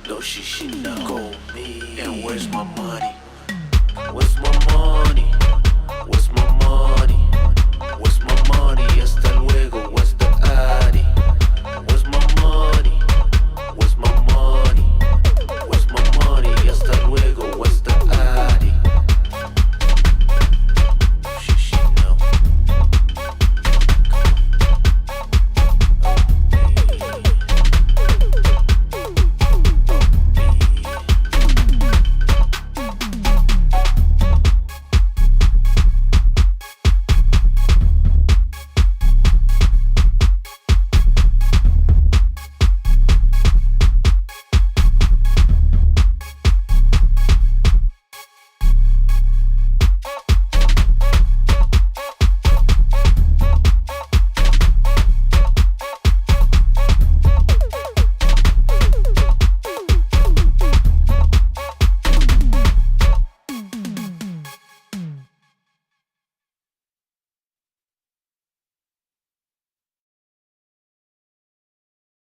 No, she know. Go me and where's my money?